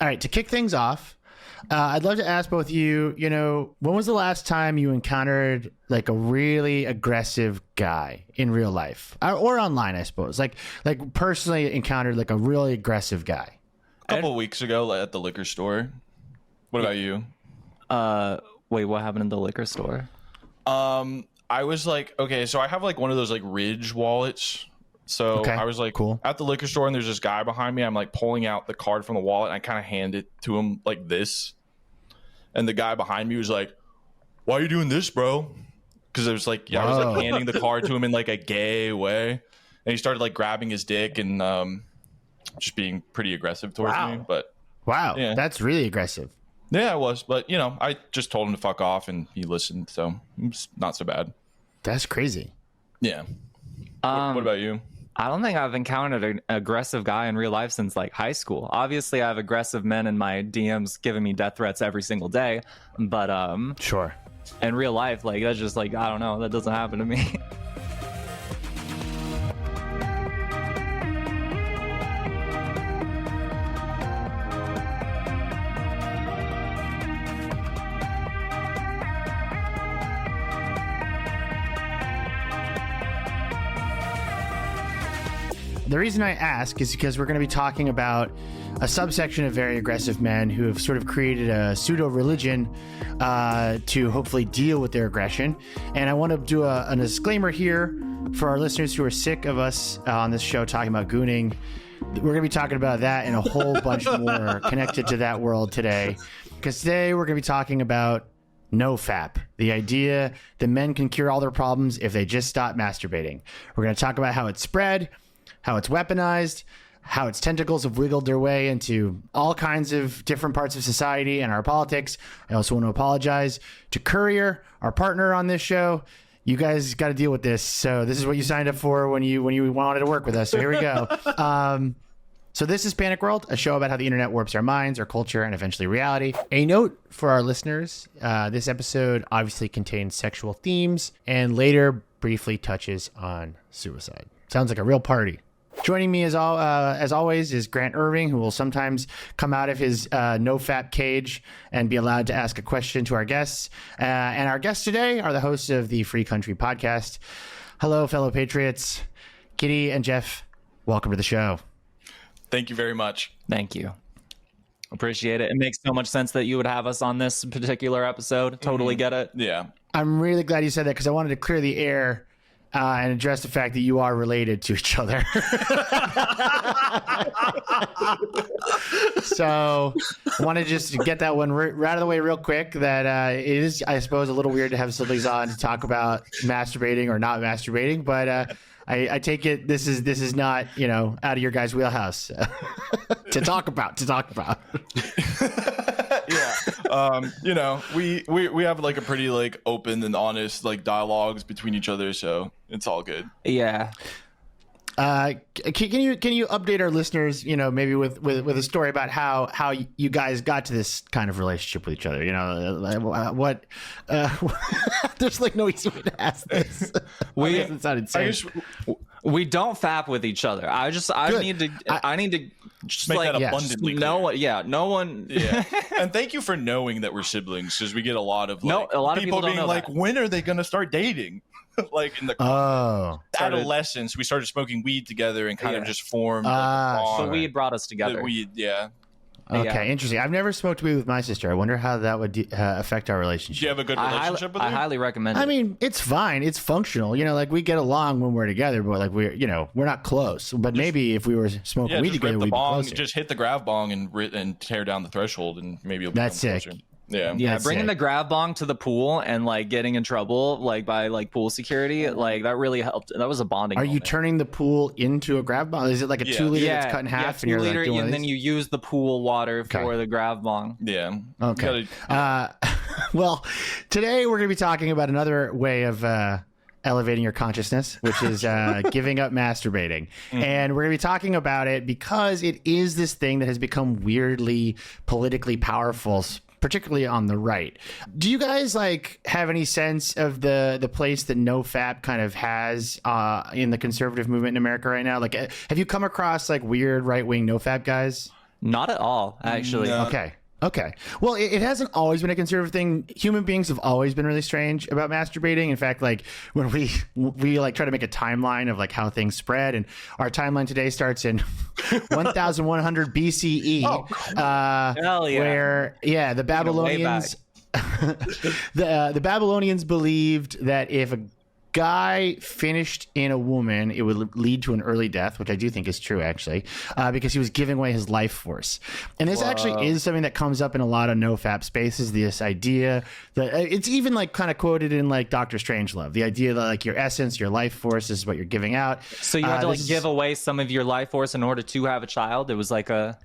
All right, to kick things off, I'd love to ask both of you, when was the last time you encountered like a really aggressive guy in real life or online, I suppose, like personally encountered like a really aggressive guy? A couple of weeks ago at the liquor store. What about you? Wait, what happened in the liquor store? I was like, okay, so I have like one of those like Ridge wallets. So I was like cool. At the liquor store and there's this guy behind me. I'm like pulling out the card from the wallet and I kind of hand it to him like this. And the guy behind me was like, "Why are you doing this, bro?" Because it was like, I was like handing the card to him in like a gay way. And he started like grabbing his dick and just being pretty aggressive towards me. But yeah. That's really aggressive. Yeah, it was. But, I just told him to fuck off and he listened. So it's not so bad. That's crazy. Yeah. What about you? I don't think I've encountered an aggressive guy in real life since like high school. Obviously, I have aggressive men in my DMs giving me death threats every single day. But sure. In real life, like that's just like, I don't know. That doesn't happen to me. The reason I ask is because we're going to be talking about a subsection of very aggressive men who have sort of created a pseudo-religion to hopefully deal with their aggression. And I want to do a disclaimer here for our listeners who are sick of us on this show talking about gooning. We're going to be talking about that and a whole bunch more connected to that world today. Because today we're going to be talking about No Fap, the idea that men can cure all their problems if they just stop masturbating. We're going to talk about how it's spread, how it's weaponized, how its tentacles have wiggled their way into all kinds of different parts of society and our politics. I also want to apologize to Courier, our partner on this show. You guys got to deal with this. So this is what you signed up for when you wanted to work with us. So here we go. So this is Panic World, a show about how the internet warps our minds, our culture, and eventually reality. A note for our listeners, this episode obviously contains sexual themes and later briefly touches on suicide. Sounds like a real party. Joining me as always is Grant Irving, who will sometimes come out of his No Fap cage and be allowed to ask a question to our guests. And our guests today are the hosts of the Free Country podcast. Hello, fellow patriots. Kitty and Jeff, welcome to the show. Thank you very much. Thank you. Appreciate it. It makes so much sense that you would have us on this particular episode. Totally get it. Yeah. I'm really glad you said that because I wanted to clear the air and address the fact that you are related to each other. So I want to just get that one right out of the way real quick, that it is, I suppose, a little weird to have siblings on to talk about masturbating or not masturbating, but I take it this is not, out of your guys' wheelhouse to talk about. Yeah. We have like a pretty like open and honest like dialogues between each other, so it's all good. Yeah. Can you update our listeners, maybe with a story about how you guys got to this kind of relationship with each other? What there's like no easy way to ask this. It sounded insane. We don't fap with each other. I need to just make like that abundantly clear. No one. Yeah. And thank you for knowing that we're siblings, because we get a lot of people being don't know like, that. when are they going to start dating? Like in the adolescence, we started smoking weed together and kind of just formed. The weed brought us together. The weed, yeah. Okay, interesting. I've never smoked weed with my sister. I wonder how that would affect our relationship. Do you have a good relationship with her? I highly recommend it. I mean, it's fine. It's functional. Like we get along when we're together, but like we're not close. But maybe if we were smoking weed together, we'd be closer. Just hit the grav bong and tear down the threshold, and maybe you'll That's sick. Closer. Yeah, bringing the grab bong to the pool and like getting in trouble like by like pool security, like that really helped. That was a bonding. Are you turning the pool into a grab bong? Is it like a 2 liter that's cut in half? 2 liter, and then you use the pool water for the grab bong. Yeah. Okay. Well, today we're going to be talking about another way of elevating your consciousness, which is giving up masturbating. And we're going to be talking about it because it is this thing that has become weirdly politically powerful, particularly on the right. Do you guys like have any sense of the place that NoFap kind of has in the conservative movement in America right now? Like, have you come across like weird right-wing NoFap guys? Not at all, actually. No. Okay. Well, it hasn't always been a conservative thing. Human beings have always been really strange about masturbating. In fact, like when we like try to make a timeline of like how things spread, and our timeline today starts in 1100 BCE, Hell yeah. where the Babylonians the Babylonians believed that if a guy finished in a woman, it would lead to an early death, which I do think is true, actually, because he was giving away his life force. And this actually is something that comes up in a lot of NoFap spaces, this idea that it's even like kind of quoted in like Dr. Strangelove, the idea that like your essence, your life force is what you're giving out. So you had to like give away some of your life force in order to have a child. It was like a...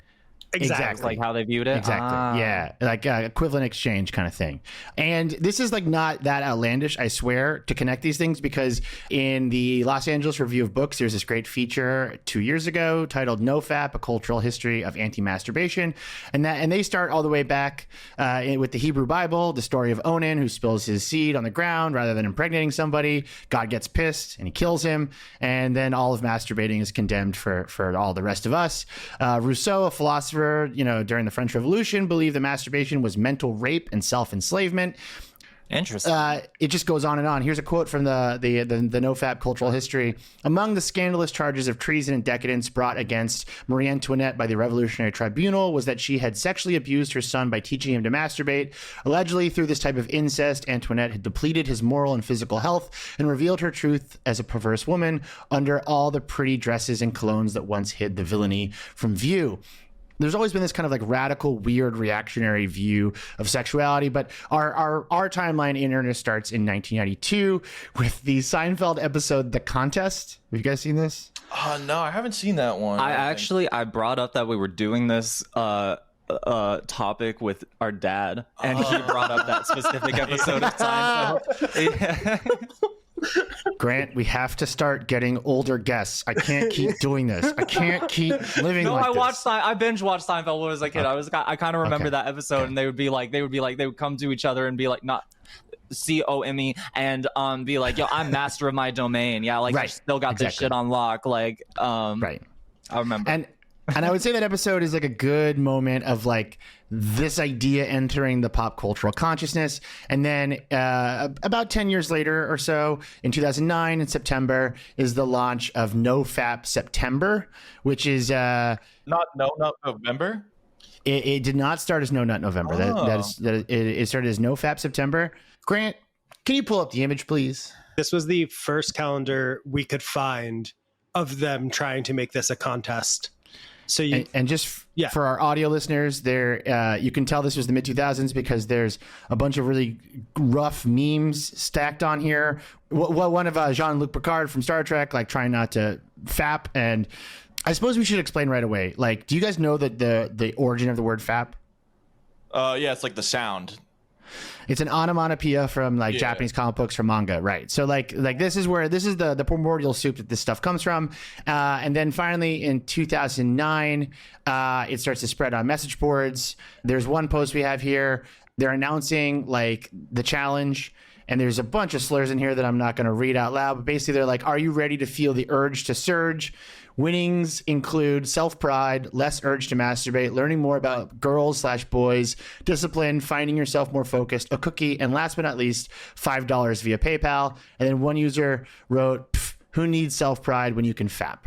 Exactly. Like how they viewed it. Exactly. Yeah. Like equivalent exchange kind of thing. And this is like not that outlandish, I swear, to connect these things, because in the Los Angeles Review of Books, there's this great feature 2 years ago titled No Fap, A Cultural History of Anti-Masturbation. And they start all the way back with the Hebrew Bible, the story of Onan, who spills his seed on the ground rather than impregnating somebody. God gets pissed and he kills him. And then all of masturbating is condemned for all the rest of us. Rousseau, a philosopher, during the French Revolution, believed that masturbation was mental rape and self-enslavement. Interesting. It just goes on and on. Here's a quote from the NoFap cultural history. Among the scandalous charges of treason and decadence brought against Marie Antoinette by the Revolutionary Tribunal was that she had sexually abused her son by teaching him to masturbate. Allegedly, through this type of incest, Antoinette had depleted his moral and physical health and revealed her truth as a perverse woman under all the pretty dresses and colognes that once hid the villainy from view. There's always been this kind of like radical, weird, reactionary view of sexuality, but our timeline in earnest starts in 1992 with the Seinfeld episode "The Contest." Have you guys seen this? No, I haven't seen that one. I brought up that we were doing this topic with our dad, and he brought up that specific episode of Seinfeld. Grant, we have to start getting older guests. I can't keep doing this. I can't keep living like this. I binge watched Seinfeld when I was a kid. I kind of remember that episode, and they would come to each other and be like, not COME, and be like, yo, I'm master of my domain. Yeah, like I still got this shit on lock. Like, right. I remember. And I would say that episode is like a good moment of like this idea entering the pop cultural consciousness. And then about 10 years later or so, in 2009, in September, is the launch of No Fap September, which is... Not November? It did not start as No Nut November. It started as No Fap September. Grant, can you pull up the image, please? This was the first calendar we could find of them trying to make this a contest. So for our audio listeners, there you can tell this was the mid-2000s because there's a bunch of really rough memes stacked on here. One of Jean-Luc Picard from Star Trek, like trying not to fap. And I suppose we should explain right away. Like, do you guys know that the origin of the word fap? Yeah, it's like the sound. It's an onomatopoeia from Japanese comic books, from manga, right? So like this is the primordial soup that this stuff comes from, and then finally in 2009, it starts to spread on message boards. There's one post we have here. They're announcing like the challenge, and there's a bunch of slurs in here that I'm not going to read out loud. But basically, they're like, "Are you ready to feel the urge to surge?" Winnings include self-pride, less urge to masturbate, learning more about girls/boys, discipline, finding yourself more focused, a cookie, and last but not least, $5 via PayPal. And then one user wrote, "Who needs self-pride when you can fap?"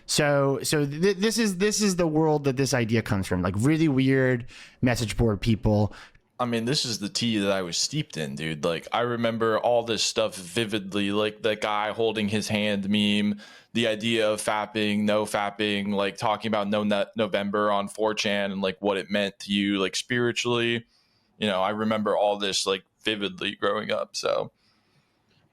So this is the world that this idea comes from, like really weird message board people. I mean, this is the tea that I was steeped in, dude. Like, I remember all this stuff vividly, like the guy holding his hand meme, the idea of fapping, no fapping, like talking about No Nut November on 4chan and like what it meant to you, like spiritually. I remember all this like vividly growing up. So,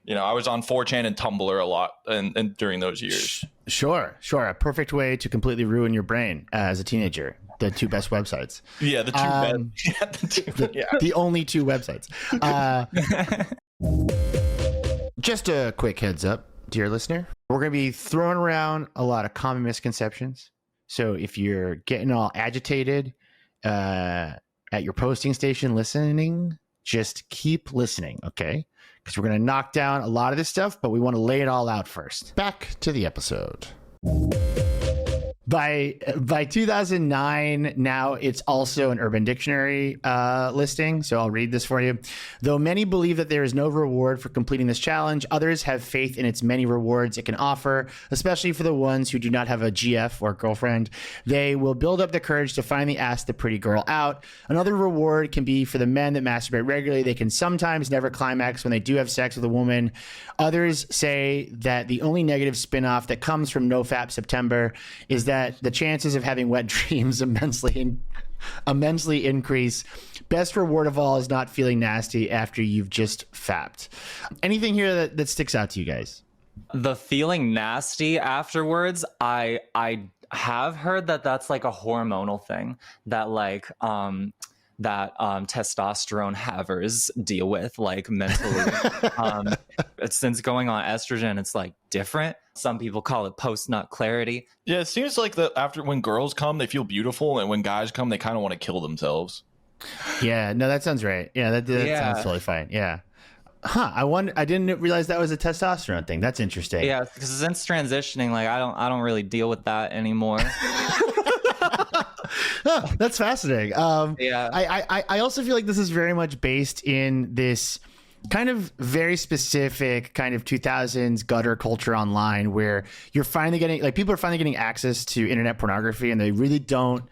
I was on 4chan and Tumblr a lot and during those years. Sure. A perfect way to completely ruin your brain as a teenager. The two best websites. Yeah, the two best. The only two websites. Just a quick heads up, dear listener. We're going to be throwing around a lot of common misconceptions. So if you're getting all agitated at your posting station listening, just keep listening, okay? Because we're going to knock down a lot of this stuff, but we want to lay it all out first. Back to the episode. By 2009, now it's also an Urban Dictionary listing. So I'll read this for you. Though many believe that there is no reward for completing this challenge, others have faith in its many rewards it can offer, especially for the ones who do not have a GF or girlfriend. They will build up the courage to finally ask the pretty girl out. Another reward can be for the men that masturbate regularly. They can sometimes never climax when they do have sex with a woman. Others say that the only negative spin-off that comes from No Fap September is that the chances of having wet dreams immensely increase. Best reward of all is not feeling nasty after you've just fapped. Anything here that sticks out to you guys? The feeling nasty afterwards, I have heard that that's like a hormonal thing that like testosterone havers deal with, like mentally. Since going on estrogen, it's like different. Some people call it post-nut clarity. Yeah, it seems like that after when girls come, they feel beautiful, and when guys come, they kind of want to kill themselves. Yeah, no, that sounds right. Yeah, that sounds totally fine. Yeah. Huh. I didn't realize that was a testosterone thing. That's interesting. Yeah, because since transitioning, like I don't really deal with that anymore. Oh, that's fascinating. Yeah. I also feel like this is very much based in this kind of very specific kind of 2000s gutter culture online, where you're finally getting, like, people are finally getting access to internet pornography, and they really don't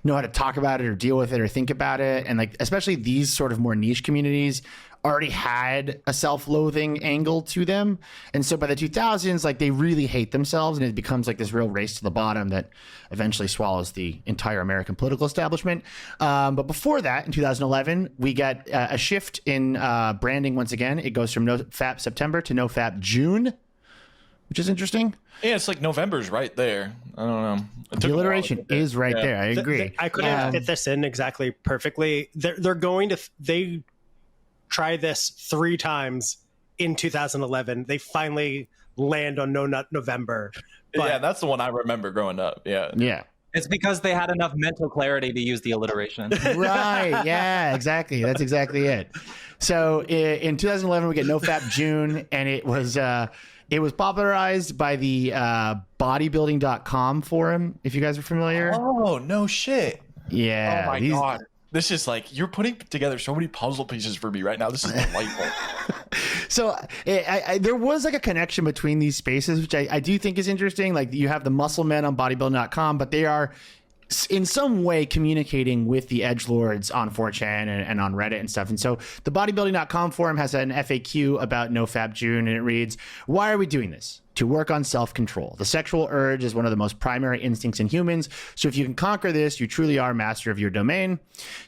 know how to talk about it or deal with it or think about it. And like, especially these sort of more niche communities already had a self-loathing angle to them. And so by the 2000s, like, they really hate themselves, and it becomes like this real race to the bottom that eventually swallows the entire American political establishment. But before that, in 2011, we got a shift in branding once again. It goes from No Fap September to No Fap June, which is interesting. Yeah, it's like November's right there. I don't know. The alliteration is right there. I agree. I couldn't fit this in exactly perfectly. They're going to... They try this 3 times in 2011. They finally land on No Nut November. But yeah, that's the one I remember growing up. Yeah. It's because they had enough mental clarity to use the alliteration. Right. Yeah, exactly. That's exactly it. So in 2011, we get No Fap June, and it was popularized by the bodybuilding.com forum, if you guys are familiar. Oh, no shit. Yeah. Oh, my God. This is like, you're putting together so many puzzle pieces for me right now. This is delightful. So there was like a connection between these spaces, which I do think is interesting. Like, you have the muscle men on bodybuilding.com, but they are in some way communicating with the edgelords on 4chan and on Reddit and stuff. And so the bodybuilding.com forum has an FAQ about No Fap June, and it reads, "Why are we doing this? To work on self-control. The sexual urge is one of the most primary instincts in humans. So if you can conquer this, you truly are master of your domain.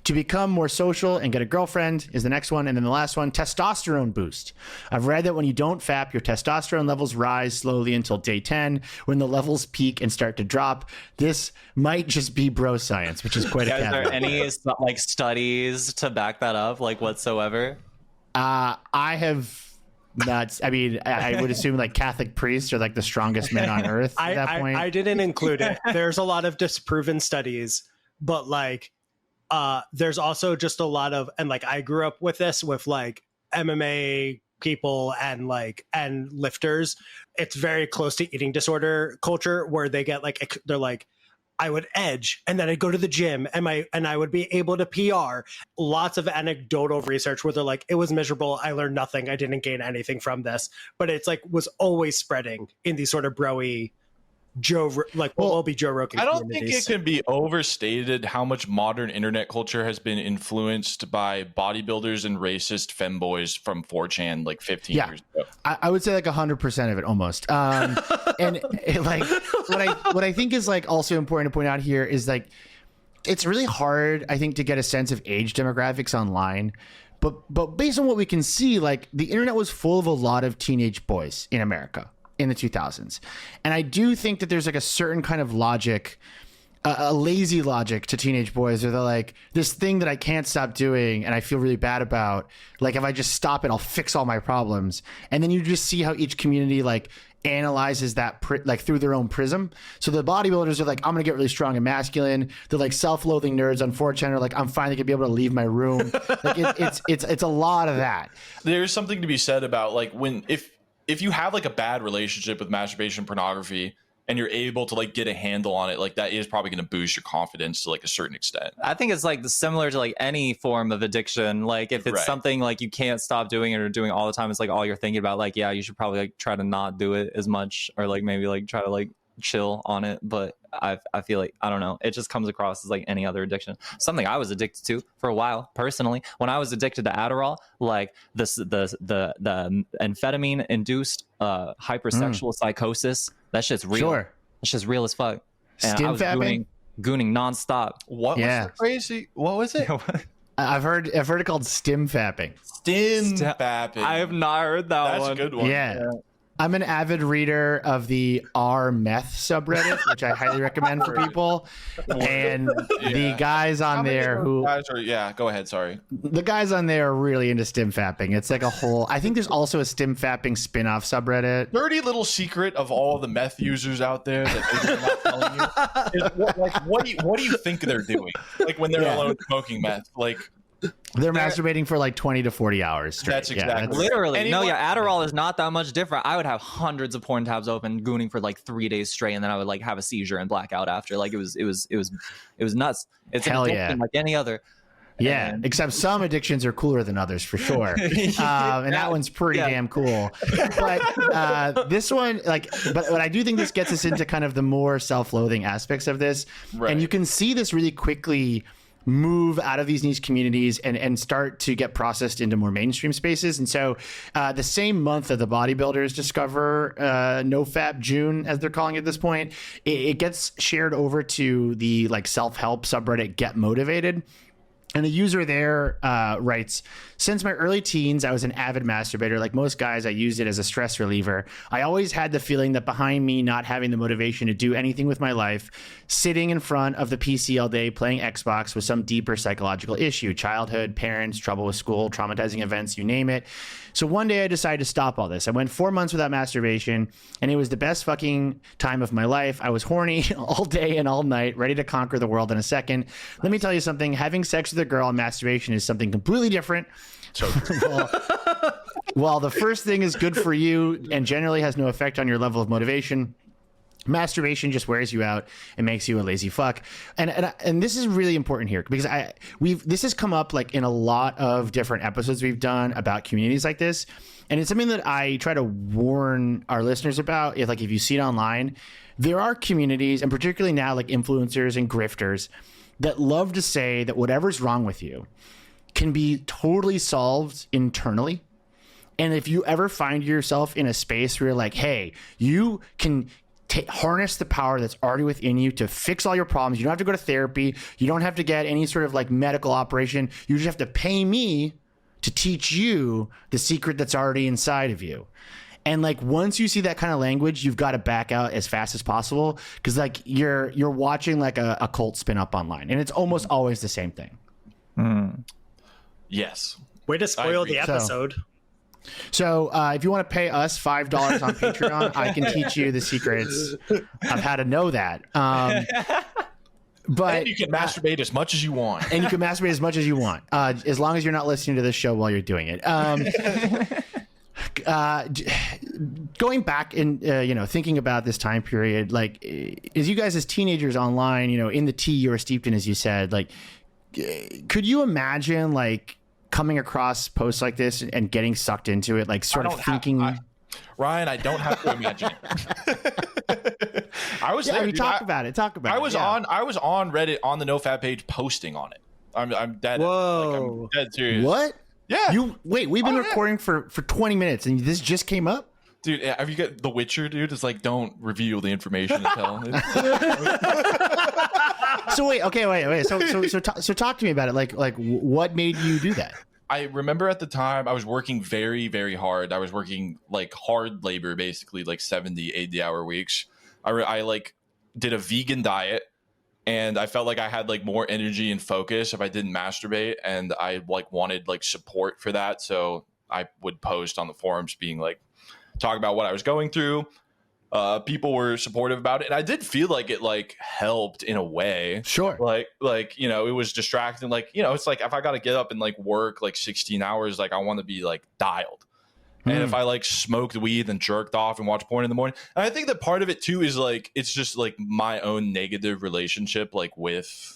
To become more social and get a girlfriend is the next one. And then the last one, testosterone boost. I've read that when you don't fap, your testosterone levels rise slowly until day 10, when the levels peak and start to drop. This might just be bro science, which is quite a Is there any like studies to back that up, like whatsoever? I have... Nuts. I mean, I would assume like Catholic priests are like the strongest men on earth at that point. I didn't include it. There's a lot of disproven studies, but like there's also just a lot of, and like I grew up with this with like MMA people and lifters. It's very close to eating disorder culture, where they get like, they're like, I would edge and then I'd go to the gym and I would be able to PR. Lots of anecdotal research where they're like, it was miserable. I learned nothing. I didn't gain anything from this. But it's like, was always spreading in these sort of broy Joe Rogan. I don't think it can be overstated how much modern internet culture has been influenced by bodybuilders and racist femboys from 4chan like 15 years ago. I would say like 100% of it almost. And like what I think is like also important to point out here is like, it's really hard, I think, to get a sense of age demographics online. But based on what we can see, like, the internet was full of a lot of teenage boys in America in the 2000s. And I do think that there's like a certain kind of logic, a lazy logic to teenage boys, where they're like, this thing that I can't stop doing and I feel really bad about, like, if I just stop it, I'll fix all my problems. And then you just see how each community like analyzes that like through their own prism. So the bodybuilders are like, I'm gonna get really strong and masculine. The like self-loathing nerds on 4chan are like, I'm finally gonna be able to leave my room. Like it's a lot of that. There's something to be said about like if you have like a bad relationship with masturbation, pornography, and you're able to like get a handle on it, like that is probably going to boost your confidence to like a certain extent. I think it's like similar to like any form of addiction. Like if it's something like you can't stop doing it or doing all the time, it's like all you're thinking about, like, yeah, you should probably like try to not do it as much, or like maybe like try to like chill on it. But I feel like, I don't know, it just comes across as like any other addiction. Something I was addicted to for a while personally, when I was addicted to Adderall, like the amphetamine induced hypersexual psychosis. That shit's real. Sure. That shit's real as fuck. And I was gooning nonstop. What was crazy? What was it? I've heard it called stim fapping. Stim fapping. I have not heard that one. That's a good one. Yeah. I'm an avid reader of the R meth subreddit, which I highly recommend for people. And the guys on there who go ahead. Sorry. The guys on there are really into stim fapping. It's like a whole, I think there's also a stim fapping spin-off subreddit. Dirty little secret of all the meth users out there that they're not telling you is what do you think they're doing? Like when they're alone smoking meth, like they're masturbating for like 20 to 40 hours straight. That's exactly literally. Adderall is not that much different. I would have hundreds of porn tabs open, gooning for like 3 days straight, and then I would like have a seizure and black out after. Like it was nuts. It's an addiction like any other. Yeah, except some addictions are cooler than others for sure. And that one's pretty damn cool. But this one, but I do think this gets us into kind of the more self-loathing aspects of this. Right. And you can see this really quickly move out of these niche communities and start to get processed into more mainstream spaces. And so the same month that the bodybuilders discover NoFap June, as they're calling it at this point, it gets shared over to the like self-help subreddit Get Motivated. And the user there writes, since my early teens, I was an avid masturbator. Like most guys, I used it as a stress reliever. I always had the feeling that behind me not having the motivation to do anything with my life, sitting in front of the PC all day playing Xbox was some deeper psychological issue. Childhood, parents, trouble with school, traumatizing events, you name it. So one day I decided to stop all this. I went 4 months without masturbation, and it was the best fucking time of my life. I was horny all day and all night, ready to conquer the world in a second. Let me tell you something. Having sex with a girl and masturbation is something completely different. So while the first thing is good for you and generally has no effect on your level of motivation, masturbation just wears you out and makes you a lazy fuck. And this is really important here because this has come up like in a lot of different episodes we've done about communities like this. And it's something that I try to warn our listeners about. If you see it online, there are communities, and particularly now like influencers and grifters, that love to say that whatever's wrong with you can be totally solved internally. And if you ever find yourself in a space where you're like, hey, you can harness the power that's already within you to fix all your problems. You don't have to go to therapy. You don't have to get any sort of like medical operation. You just have to pay me to teach you the secret that's already inside of you. And like once you see that kind of language, you've got to back out as fast as possible because like you're watching like a cult spin up online, and it's almost always the same thing. Yes. Way to spoil the episode. So if you want to pay us $5 on Patreon, I can teach you the secrets of how to know that. But and you can masturbate as much as you want. And you can masturbate as much as you want, as long as you're not listening to this show while you're doing it. Going back and thinking about this time period, like as you guys as teenagers online, in the tea you were steeped in, as you said, like could you imagine like coming across posts like this and getting sucked into it, like sort of thinking Ryan, I don't have to imagine it. I was there. Talk about it. I was on Reddit on the NoFap page posting on it. I'm dead. Whoa. I'm dead serious. What? Yeah. We've been recording for 20 minutes and this just came up? Dude, have you got The Witcher, dude? It's like, don't reveal the information until. So wait. So talk to me about it. Like what made you do that? I remember at the time I was working very, very hard. I was working like hard labor, basically like 70, 80-hour weeks. I like did a vegan diet, and I felt like I had like more energy and focus if I didn't masturbate, and I like wanted like support for that. So I would post on the forums being like, talk about what I was going through. People were supportive about it, and I did feel like it like helped in a way. Sure. Like it was distracting. Like, it's like if I got to get up and like work like 16 hours, like I want to be like dialed. And if I like smoked weed and jerked off and watched porn in the morning, and I think that part of it too is like it's just like my own negative relationship like with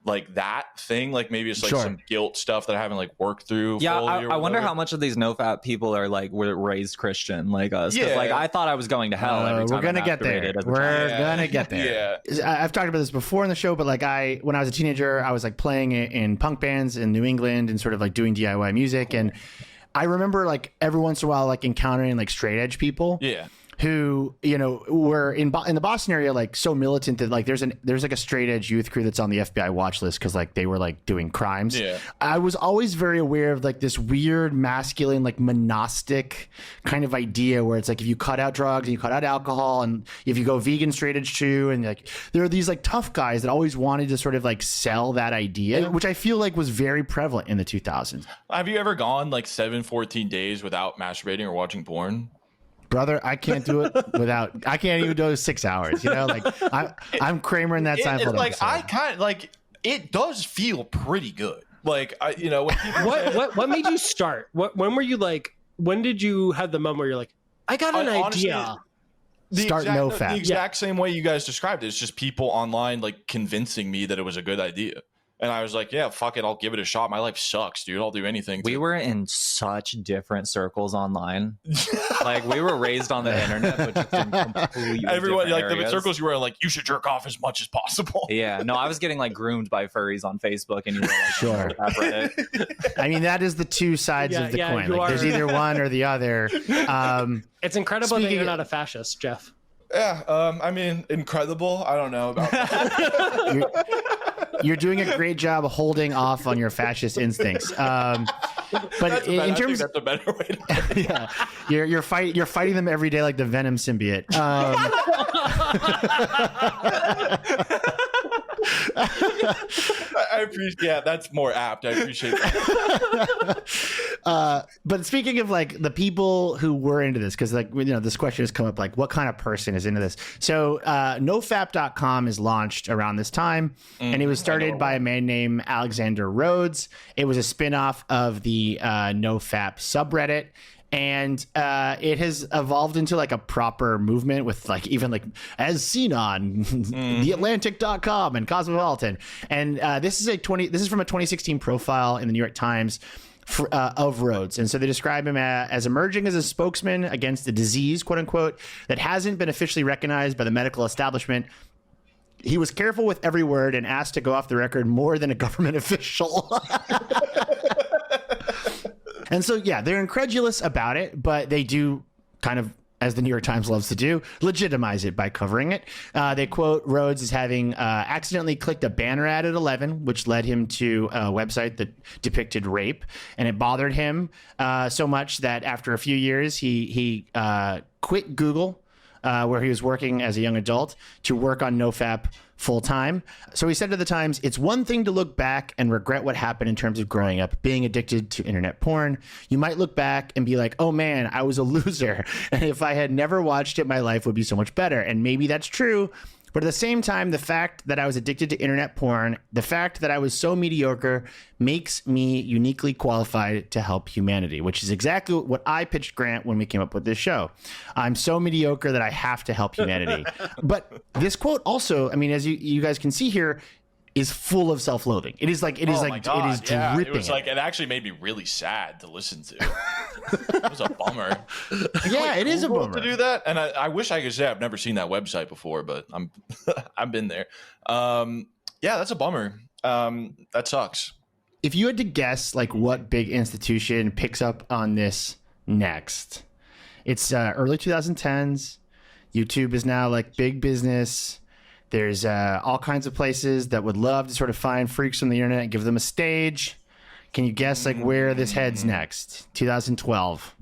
like that thing, like maybe it's like some guilt stuff that I haven't like worked through. Yeah, I wonder how much of these NoFap people are like were raised Christian like us. Yeah, like I thought I was going to hell every time. We're gonna get there. We're gonna get there. Yeah, I've talked about this before in the show, but like when I was a teenager, I was like playing in punk bands in New England and sort of like doing DIY music, and I remember like every once in a while like encountering like straight edge people. Yeah. Who, you know, were in the Boston area, like so militant that like there's like a straight edge youth crew that's on the FBI watch list because like they were like doing crimes. Yeah. I was always very aware of like this weird masculine, like monastic kind of idea where it's like if you cut out drugs and you cut out alcohol and if you go vegan straight edge too, and like there are these like tough guys that always wanted to sort of like sell that idea, which I feel like was very prevalent in the 2000s. Have you ever gone like 14 days without masturbating or watching porn? Brother, I can't do it I can't even do it 6 hours, you know, like I'm Kramer in that Seinfeld like episode. I kind of like it does feel pretty good. Like you know, when what made you start? When were you like, when did you have the moment where you're like, I got an idea? The exact same way you guys described it. It's just people online like convincing me that it was a good idea. And I was like, yeah, fuck it. I'll give it a shot. My life sucks, dude. I'll do anything. We were in such different circles online. Like we were raised on the internet, but just in completely everyone like areas. The circles you were like, you should jerk off as much as possible. Yeah. No, I was getting like groomed by furries on Facebook, and you were like, sure. I mean, that is the two sides of the coin. Like, there's either one or the other. It's incredible that you're not a fascist, Jeff. Yeah. I mean, incredible. I don't know about that. You're doing a great job holding off on your fascist instincts. But in terms, that's a better way to put it. Yeah, you're fighting them every day like the Venom symbiote. I appreciate. Yeah, that's more apt. I appreciate that. But speaking of like the people who were into this, because like you know this question has come up, like what kind of person is into this? So NoFap.com is launched around this time, and it was started by a man named Alexander Rhodes. It was a spinoff of the NoFap subreddit. And it has evolved into like a proper movement with like even like as seen on theatlantic.com and Cosmopolitan. And this is from a 2016 profile in the New York Times of Rhodes. And so they describe him as emerging as a spokesman against a disease, quote unquote, that hasn't been officially recognized by the medical establishment. He was careful with every word and asked to go off the record more than a government official. And so, yeah, they're incredulous about it, but they do kind of, as the New York Times loves to do, legitimize it by covering it. They quote Rhodes as having accidentally clicked a banner ad at 11, which led him to a website that depicted rape. And it bothered him so much that after a few years, he quit Google, where he was working as a young adult, to work on NoFap full time. So he said to the Times, "It's one thing to look back and regret what happened in terms of growing up, being addicted to internet porn. You might look back and be like, oh man, I was a loser. And if I had never watched it, my life would be so much better. And maybe that's true. But at the same time, the fact that I was addicted to internet porn, the fact that I was so mediocre makes me uniquely qualified to help humanity," which is exactly what I pitched Grant when we came up with this show. I'm so mediocre that I have to help humanity. But this quote also, I mean, as you guys can see here, is full of self-loathing. It is dripping. It was like, it actually made me really sad to listen to. It was a bummer. Yeah, it is a bummer to do that. And I wish I could say I've never seen that website before, but I've been there. Yeah, that's a bummer. That sucks. If you had to guess like what big institution picks up on this next, it's early 2010s. YouTube is now like big business. There's all kinds of places that would love to sort of find freaks from the internet and give them a stage. Can you guess like where this heads next? 2012.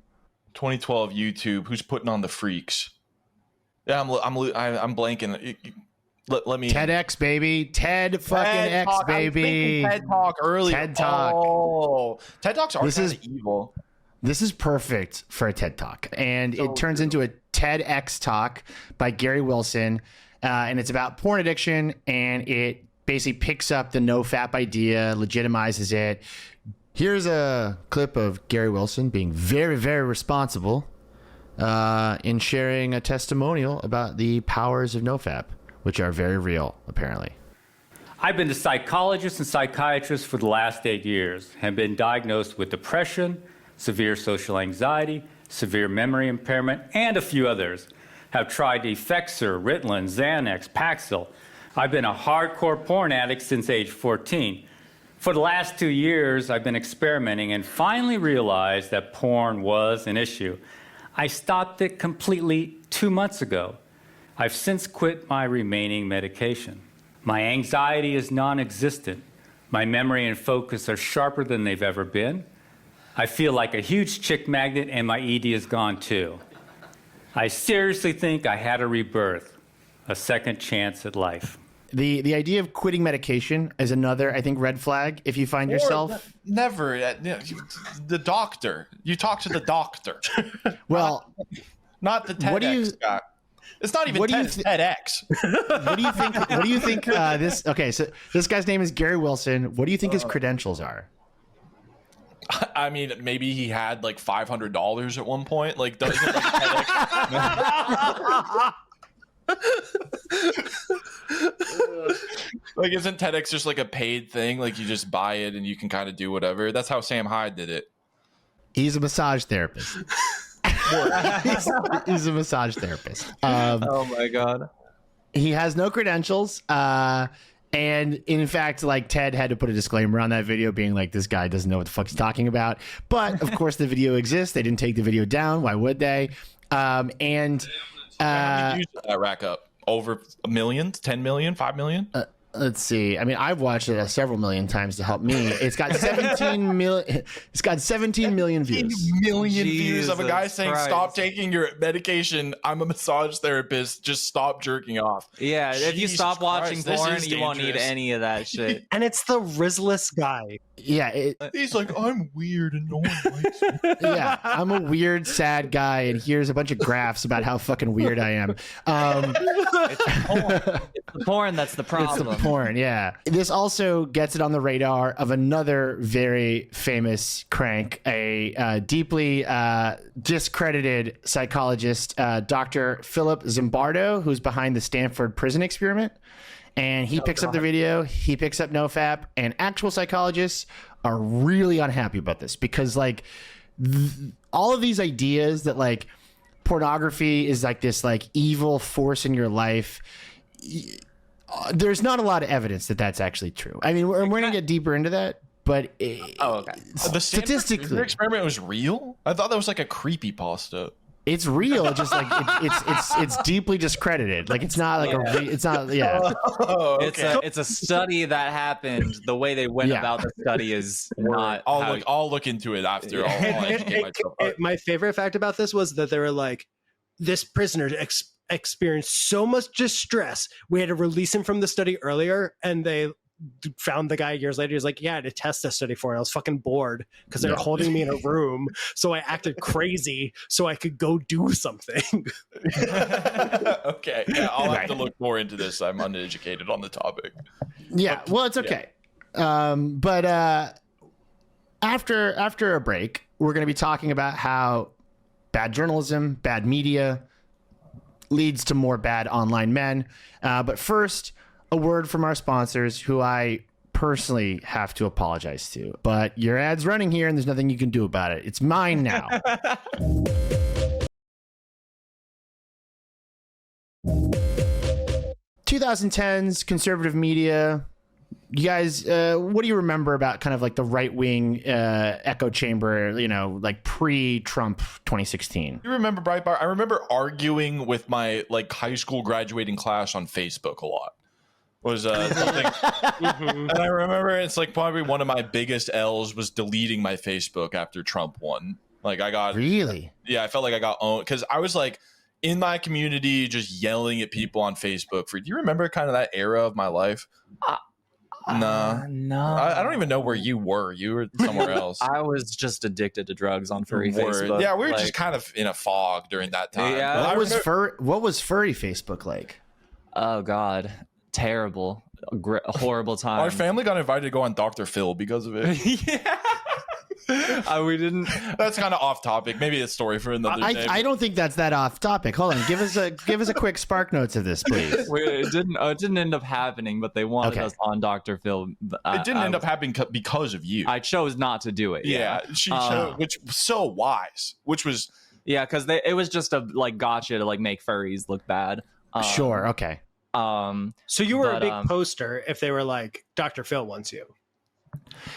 2012 YouTube. Who's putting on the freaks? Yeah, I'm blanking. Let me. TEDx, baby. TED fucking X, baby. TED Talk earlier. TED Talk. Oh, TED Talks are kind of evil. This is perfect for a TED Talk, and it turns into a TEDx Talk by Gary Wilson. And it's about porn addiction, and it basically picks up the NoFap idea, legitimizes it, Here's a clip of Gary Wilson being very, very responsible in sharing a testimonial about the powers of NoFap, which are very real, apparently. I've been to psychologists and psychiatrists for the last 8 years, have been diagnosed with depression, severe social anxiety, severe memory impairment, and a few others. Have tried Effexor, Ritalin, Xanax, Paxil. I've been a hardcore porn addict since age 14. For the last 2 years, I've been experimenting and finally realized that porn was an issue. I stopped it completely 2 months ago. I've since quit my remaining medication. My anxiety is non-existent. My memory and focus are sharper than they've ever been. I feel like a huge chick magnet, and my ED is gone too. I seriously think I had a rebirth, a second chance at life. The idea of quitting medication is another, I think, red flag. If you find yourself never the doctor, you talk to the doctor. Well, not the TEDx guy. It's not even TEDx. What do you think? What do you think? This okay? So this guy's name is Gary Wilson. What do you think his credentials are? I mean, maybe he had like $500 at one point. Like, doesn't like TEDx? Like, isn't TEDx just like a paid thing? Like, you just buy it and you can kind of do whatever. That's how Sam Hyde did it. He's a massage therapist. he's a massage therapist. Oh my god. He has no credentials. And in fact, like, Ted had to put a disclaimer on that video being like, this guy doesn't know what the fuck he's talking about. But of course the video exists. They didn't take the video down. Why would they? How many views did that rack up? Over 1 million, 10 million, 5 million? Let's see. I mean, I've watched it several million times to help me. It's got 17 million. It's got 17 million views. 17 million views Jesus of a guy saying, Christ. "Stop taking your medication. I'm a massage therapist. Just stop jerking off." Yeah, if you Jesus stop watching Christ, porn, this is you won't need dangerous. any of that shit. And it's the Rizless guy. Yeah. He's like, "I'm weird and no one likes me." Yeah. I'm a weird, sad guy. And here's a bunch of graphs about how fucking weird I am. It's the porn that's the problem. It's the porn, yeah. This also gets it on the radar of another very famous crank, a deeply discredited psychologist, Dr. Philip Zimbardo, who's behind the Stanford prison experiment. And he picks up the video, he picks up NoFap, and actual psychologists are really unhappy about this because, like, all of these ideas that, like, pornography is like this, like, evil force in your life, there's not a lot of evidence that that's actually true. I mean, we're going to get deeper into that, but okay. The statistically, the experiment was real. I thought that was like a creepypasta. it's real. Just like it's deeply discredited. Like, it's not like it's not. Yeah, Oh, okay. It's a study that happened. The way they went about the study is not. I'll look into it after. I'll educate myself. My favorite fact about this was that they were like, this prisoner experienced so much distress. We had to release him from the study earlier, and they found the guy years later. He's like, yeah, I had to test a study for it. I was fucking bored because they were holding me in a room, so I acted crazy so I could go do something. Okay, yeah, I'll have to look more into this. I'm uneducated on the topic. Yeah, well, it's okay. But after a break, we're going to be talking about how bad journalism, bad media leads to more bad online men. But first, a word from our sponsors, who I personally have to apologize to. But your ad's running here, and there's nothing you can do about it. It's mine now. (2010s) conservative media. You guys, what do you remember about kind of like the right-wing echo chamber, you know, like pre-Trump 2016? You remember Breitbart? I remember arguing with my like high school graduating class on Facebook a lot. Was something, and I remember it's like probably one of my biggest L's was deleting my Facebook after Trump won. Like, I got really, I felt like I got owned because I was like in my community just yelling at people on Facebook. Do you remember kind of that era of my life? No. I don't even know where you were. You were somewhere else. I was just addicted to drugs on furry Facebook. Yeah, we were just kind of in a fog during that time. Yeah. What was furry Facebook like? Oh God, terrible, horrible time. Our family got invited to go on Dr. Phil because of it. Yeah. We didn't. That's kind of off topic. Maybe a story for another day. I don't think that's that off topic. Hold on, give us a quick spark notes of this, please. It didn't end up happening, but they wanted us on Dr. Phil. It didn't end up happening because of you. I chose not to do it. Yeah, she chose, which was so wise. Which was because it was just a like gotcha to like make furries look bad. Sure. Okay. So you were a big poster if they were like, Dr. Phil wants you.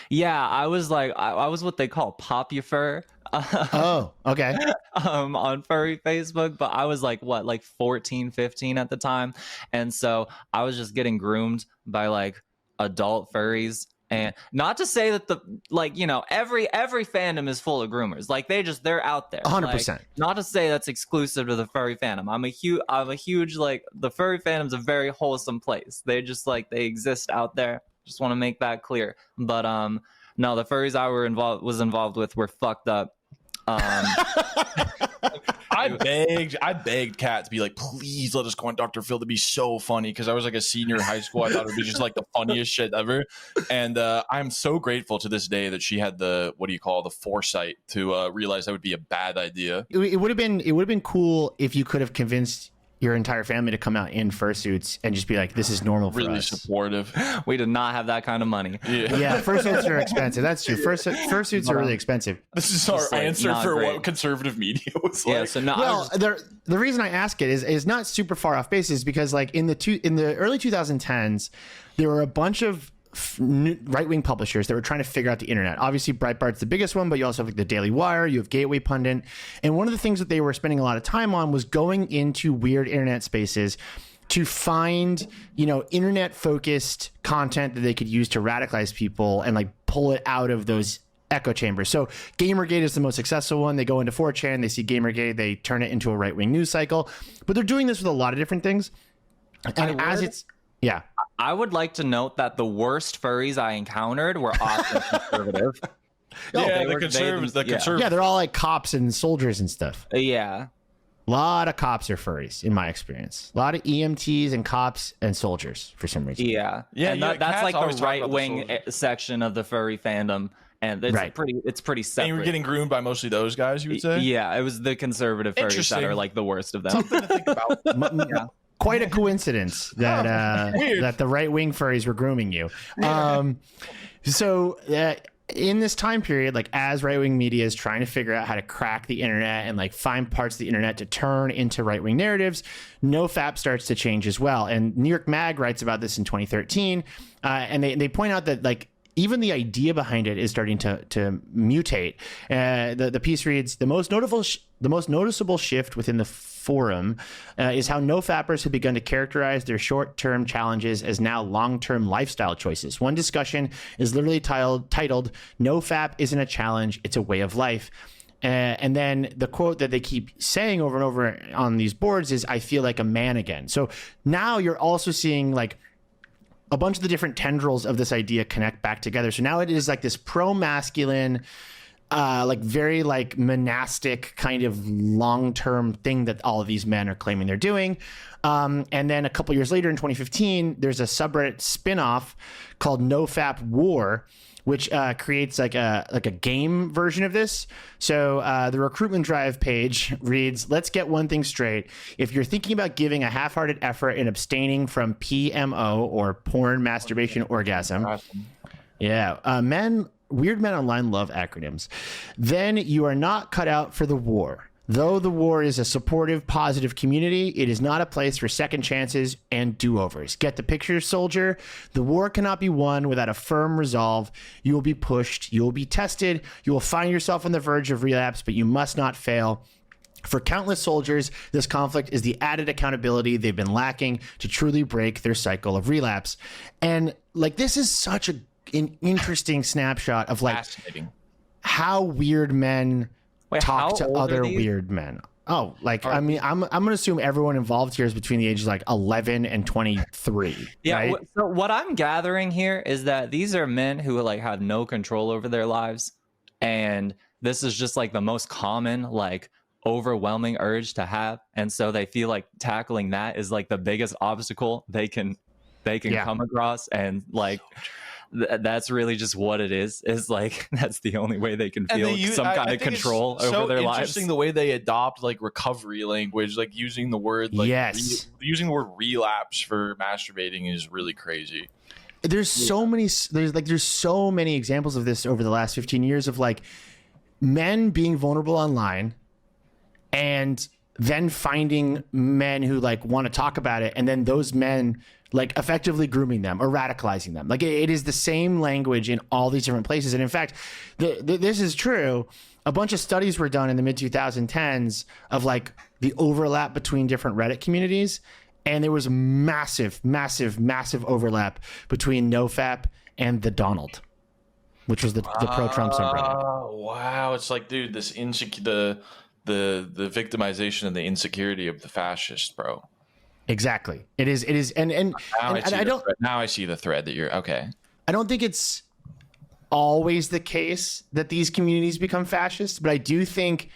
Yeah, I was like, I was what they call Popufur. Oh, okay. On furry Facebook, but I was like 14, 15 at the time, and so I was just getting groomed by like adult furries. And not to say that every fandom is full of groomers. Like they're out there. 100%. Like, not to say that's exclusive to the furry fandom. I'm a huge like the furry fandom's a very wholesome place. They just like they exist out there. Just want to make that clear. But no, the furries I was involved with were fucked up. I begged Kat to be like, please let us go on Dr. Phil to be so funny, because I was like a senior in high school. I thought it would be just like the funniest shit ever. And I'm so grateful to this day that she had the foresight to realize that would be a bad idea. It would have been cool if you could have convinced your entire family to come out in fursuits and just be like, this is normal for really us. supportive. We did not have that kind of money. Yeah, fursuits are expensive. That's true. Fursuits are really expensive. This is our answer for what conservative media was like. So no, well, the reason I ask it is not super far off base, is because like in the early 2010s, there were a bunch of right-wing publishers that were trying to figure out the internet. Obviously, Breitbart's the biggest one, but you also have like the Daily Wire, you have Gateway Pundit. And one of the things that they were spending a lot of time on was going into weird internet spaces to find, internet-focused content that they could use to radicalize people and like pull it out of those echo chambers. So Gamergate is the most successful one. They go into 4chan, they see Gamergate, they turn it into a right-wing news cycle. But they're doing this with a lot of different things. And yeah. I would like to note that the worst furries I encountered were often conservative. The conservatives. Yeah, they're all like cops and soldiers and stuff. Yeah. A lot of cops are furries, in my experience. A lot of EMTs and cops and soldiers for some reason. Yeah. And that's like the right-wing section of the furry fandom. And it's pretty separate. And you were getting groomed by mostly those guys, you would say? Yeah, it was the conservative furries that are like the worst of them. Something to think about. Yeah. Quite a coincidence that that the right-wing furries were grooming you. So in this time period, like as right-wing media is trying to figure out how to crack the internet and like find parts of the internet to turn into right-wing narratives, NoFap starts to change as well. And New York Mag writes about this in 2013, and they point out that like even the idea behind it is starting to mutate. The piece reads, the most noticeable shift within the forum is how no-fappers have begun to characterize their short-term challenges as now long-term lifestyle choices. One discussion is literally titled "No Fap isn't a challenge, it's a way of life." And then the quote that they keep saying over and over on these boards is, "I feel like a man again." So now you're also seeing like a bunch of the different tendrils of this idea connect back together. So now it is like this pro-masculine, like very like monastic kind of long-term thing that all of these men are claiming they're doing. And then a couple years later in 2015, there's a subreddit spin-off called No Fap War, which creates like a game version of this. So the recruitment drive page reads, "Let's get one thing straight. If you're thinking about giving a half-hearted effort in abstaining from PMO, or porn, masturbation, orgasm." Yeah. Weird men online love acronyms. "Then you are not cut out for the war. Though the war is a supportive, positive community, it is not a place for second chances and do-overs. Get the picture, soldier? The war cannot be won without a firm resolve. You will be pushed. You will be tested. You will find yourself on the verge of relapse, but you must not fail. For countless soldiers, this conflict is the added accountability they've been lacking to truly break their cycle of relapse." And like, this is such an interesting snapshot of like how weird men talk to other weird men. Oh, like, I mean, I'm going to assume everyone involved here is between the ages like 11 and 23. Yeah. Right? So what I'm gathering here is that these are men who like have no control over their lives. And this is just like the most common, like overwhelming urge to have. And so they feel like tackling that is like the biggest obstacle they can come across. And like, that's really just what it is. Is like that's the only way they can feel some kind of control over their lives. Interesting the way they adopt like recovery language, like using the word using the word relapse for masturbating is really crazy. There's so many examples of this over the last 15 years of like men being vulnerable online and then finding men who like want to talk about it, and then those men like effectively grooming them or radicalizing them. Like it is the same language in all these different places. And in fact, this is true. A bunch of studies were done in the mid 2010s of like the overlap between different Reddit communities. And there was massive overlap between NoFap and the Donald, which was the pro-Trump subreddit. Oh, wow. It's like, dude, this the victimization and the insecurity of the fascists, bro. Exactly. It is. And now I see the thread that you're okay. I don't think it's always the case that these communities become fascist, but I do think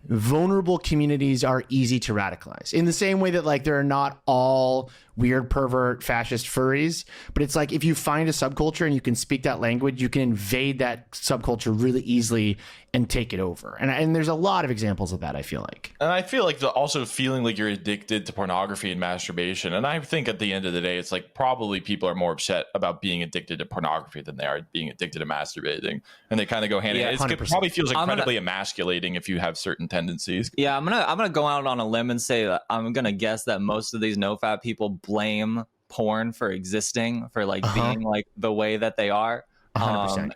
vulnerable communities are easy to radicalize in the same way that like there are not all weird pervert fascist furries, but it's like if you find a subculture and you can speak that language, you can invade that subculture really easily and take it over. And there's a lot of examples of that, I feel like. And I feel like also feeling like you're addicted to pornography and masturbation. And I think at the end of the day, it's like probably people are more upset about being addicted to pornography than they are being addicted to masturbating. And they kind of go hand in hand. It probably feels incredibly emasculating if you have certain tendencies. Yeah, I'm gonna go out on a limb and say that I'm gonna guess that most of these NoFap people blame porn for existing, for like being like the way that they are,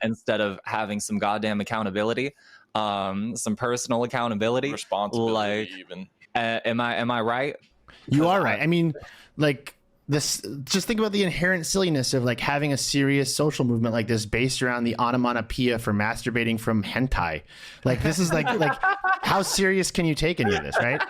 instead of having some goddamn accountability, some personal accountability, responsibility. Like, even am I right? You are right. I mean, like this. Just think about the inherent silliness of like having a serious social movement like this based around the onomatopoeia for masturbating from hentai. Like this is like how serious can you take any of this, right?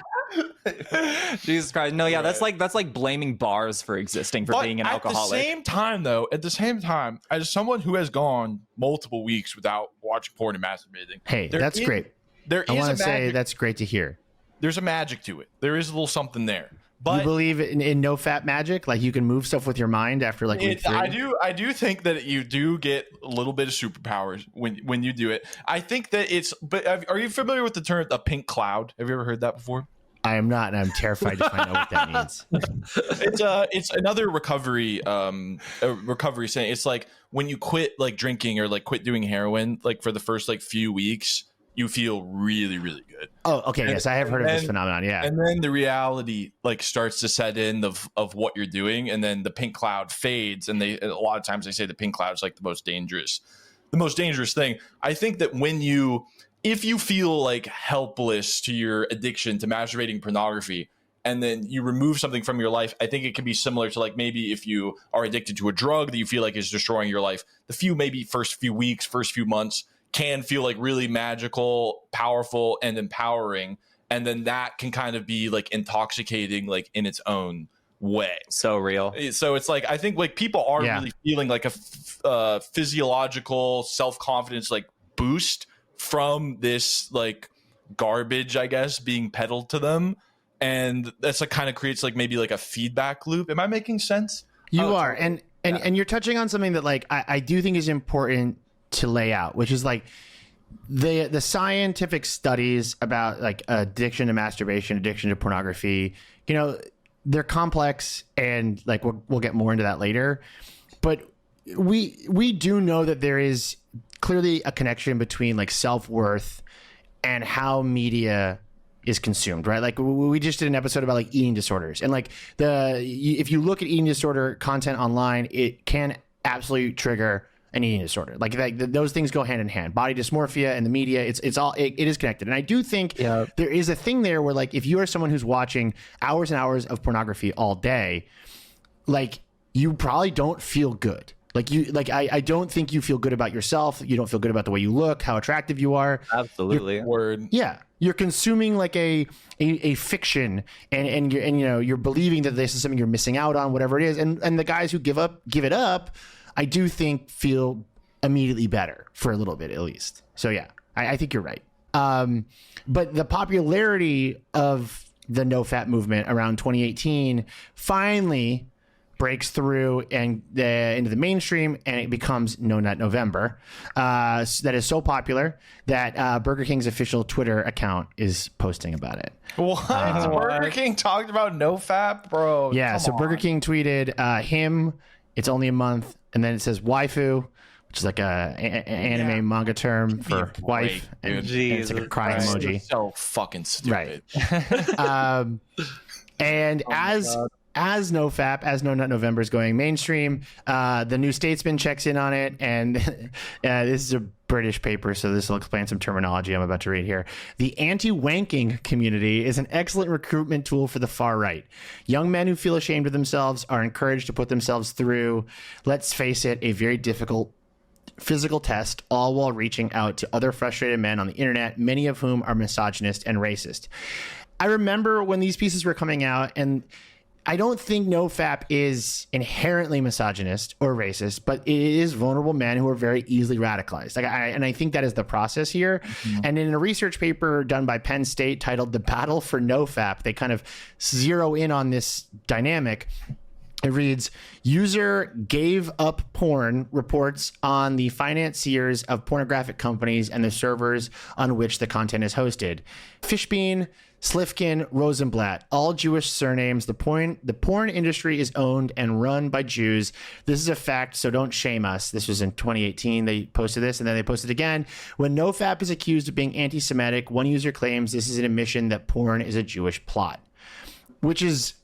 Jesus Christ. No, yeah, that's like blaming bars for existing, for being an alcoholic. At the same time, as someone who has gone multiple weeks without watching porn and masturbating. Hey, that's great. I want to say that's great to hear. There's a magic to it. There is a little something there. But you believe in NoFap magic? Like you can move stuff with your mind after like week 3? I do think that you do get a little bit of superpowers when you do it. I think that but are you familiar with the term a pink cloud? Have you ever heard that before? I am not, and I'm terrified to find out what that means. It's another recovery saying. It's like when you quit like drinking or like quit doing heroin, like for the first like few weeks, you feel really, really good. Oh, okay. Yes, I have heard of this phenomenon. Yeah. And then the reality like starts to set in of what you're doing, and then the pink cloud fades. And a lot of times they say the pink cloud is like the most dangerous thing. I think that if you feel like helpless to your addiction to masturbating pornography, and then you remove something from your life, I think it can be similar to like maybe if you are addicted to a drug that you feel like is destroying your life. The first few weeks, first few months can feel like really magical, powerful, and empowering. And then that can kind of be like intoxicating, like in its own way. So real. So it's like, I think like people are really feeling like a physiological self-confidence like boost from this like garbage, I guess, being peddled to them. And that's like kind of creates like maybe like a feedback loop. Am I making sense? You are. And you're touching on something that like I do think is important to lay out, which is like the scientific studies about like addiction to masturbation, addiction to pornography, you know, they're complex, and like we'll get more into that later. But we do know that there is clearly a connection between like self-worth and how media is consumed, right? Like we just did an episode about like eating disorders, and like if you look at eating disorder content online, it can absolutely trigger an eating disorder. Like those things go hand in hand. Body dysmorphia and the media, it is connected. And I do think there is a thing there where like if you are someone who's watching hours and hours of pornography all day, like you probably don't feel good. I don't think you feel good about yourself. You don't feel good about the way you look, how attractive you are. Absolutely. Yeah. You're consuming like a fiction, and you're believing that this is something you're missing out on, whatever it is. And the guys who give it up, I do think feel immediately better for a little bit at least. So yeah, I think you're right. But the popularity of the NoFap movement around 2018 finally breaks through and into the mainstream, and it becomes No Nut November. That is so popular that Burger King's official Twitter account is posting about it. What? Burger King talked about NoFap, bro. Yeah, so Burger King tweeted him. It's only a month, and then it says waifu, which is like a anime manga term for wife, and it's like a crying emoji. So fucking stupid. Right. And as NoFap, as No Nut November is going mainstream, the New Statesman checks in on it, and this is a British paper, so this will explain some terminology I'm about to read here. The anti-wanking community is an excellent recruitment tool for the far right. Young men who feel ashamed of themselves are encouraged to put themselves through, let's face it, a very difficult physical test, all while reaching out to other frustrated men on the internet, many of whom are misogynist and racist. I remember when these pieces were coming out, and I don't think NoFap is inherently misogynist or racist, but it is vulnerable men who are very easily radicalized. And I think that is the process here. Mm-hmm. And in a research paper done by Penn State titled "The Battle for NoFap," they kind of zero in on this dynamic. It reads, user gave up porn reports on the financiers of pornographic companies and the servers on which the content is hosted. Fishbein, Slifkin, Rosenblatt, all Jewish surnames. The porn industry is owned and run by Jews. This is a fact, so don't shame us. This was in 2018. They posted this, and then they posted again. When NoFap is accused of being anti-Semitic, one user claims this is an admission that porn is a Jewish plot, which is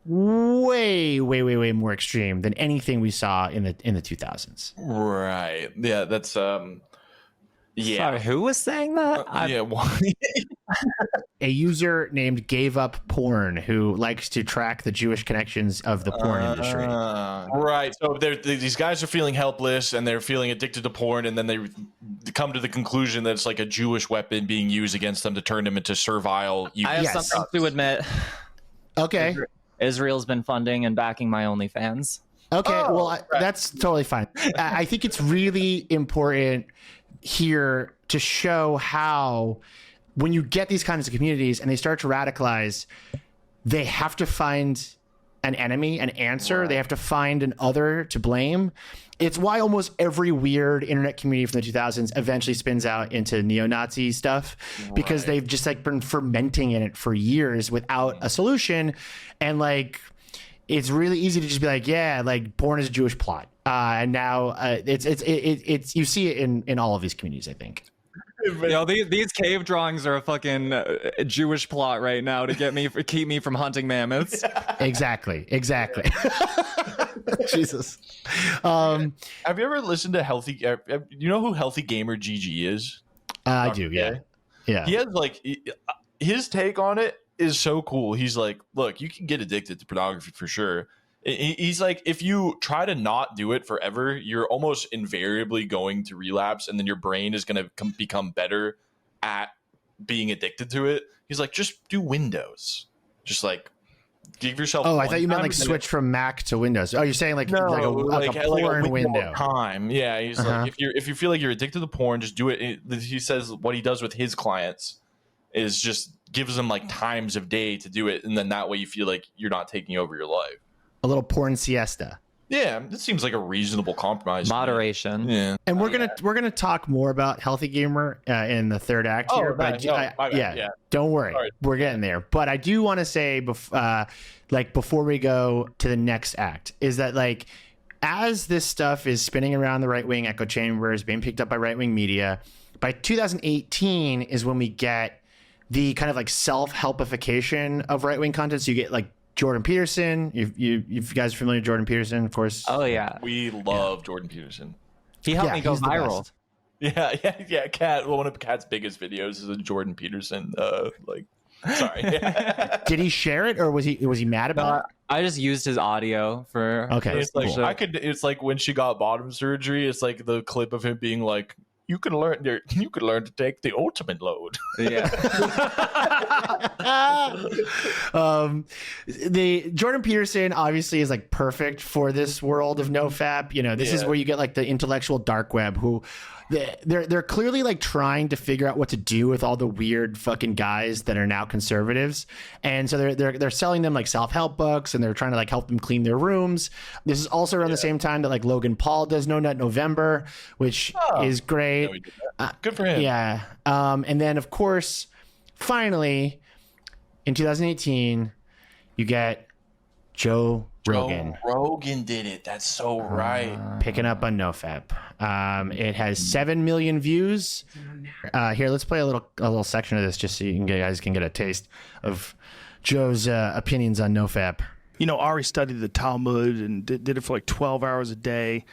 way more extreme than anything we saw in the 2000s. Right. Yeah, that's yeah. Sorry, who was saying that? A user named Gave Up Porn who likes to track the Jewish connections of the porn industry. Right. So these guys are feeling helpless and they're feeling addicted to porn, and then they come to the conclusion that it's like a Jewish weapon being used against them to turn them into servile. I have something to admit. Okay. Israel's been funding and backing my OnlyFans. Okay, that's totally fine. I think it's really important here to show how when you get these kinds of communities and they start to radicalize, they have to find an enemy, an answer. Right. They have to find an other to blame. It's why almost every weird internet community from the 2000s eventually spins out into neo-Nazi stuff, because they've just like been fermenting in it for years without a solution. And like, it's really easy to just be like, yeah, like porn is a Jewish plot. And now it's you see it in all of these communities, I think. You know, these cave drawings are a fucking Jewish plot right now to keep me from hunting mammoths. Exactly. Jesus. Have you ever listened to Healthy? You know who Healthy Gamer GG is? I do. Yeah. He has like his take on it is so cool. He's like, look, you can get addicted to pornography for sure. He's like, if you try to not do it forever, you're almost invariably going to relapse, and then your brain is going to become better at being addicted to it. He's like, just do Windows. Just like give yourself. Oh, I thought you meant like switch from Mac to Windows. Oh, you're saying like a porn window. Time. Yeah. He's like, if you feel like you're addicted to porn, just do it. He says what he does with his clients is just gives them like times of day to do it, and then that way you feel like you're not taking over your life. A little porn siesta. Yeah, this seems like a reasonable compromise. Moderation. Yeah, and we're gonna talk more about Healthy Gamer in the third act here. But don't worry, we're getting there. But I do want to say, before we go to the next act, is that like as this stuff is spinning around the right wing echo chambers, being picked up by right wing media, by 2018 is when we get the kind of like self-helpification of right wing content. So you get like Jordan Peterson. You guys are familiar with Jordan Peterson, of course. Oh yeah, we love Jordan Peterson. He helped me go viral. Yeah. Kat, one of Kat's biggest videos is a Jordan Peterson. Sorry. Did he share it, or was he mad about it? I just used his audio for. Okay, it's like cool. It's like when she got bottom surgery. It's like the clip of him being like, You can learn to take the ultimate load. Yeah. The Jordan Peterson obviously is like perfect for this world of NoFap. You know, this is where you get like the intellectual dark web who they're clearly like trying to figure out what to do with all the weird fucking guys that are now conservatives, and so they're selling them like self-help books, and they're trying to like help them clean their rooms. This is also around the same time that like Logan Paul does No Nut November, which is great. Good for him. Yeah. And then of course, finally, in 2018, you get Joe Rogan. Rogan did it. That's so right. Picking up on NoFap. It has 7 million views. Here, let's play a little section of this just so you guys can get a taste of Joe's opinions on NoFap. You know, Ari studied the Talmud and did it for like 12 hours a day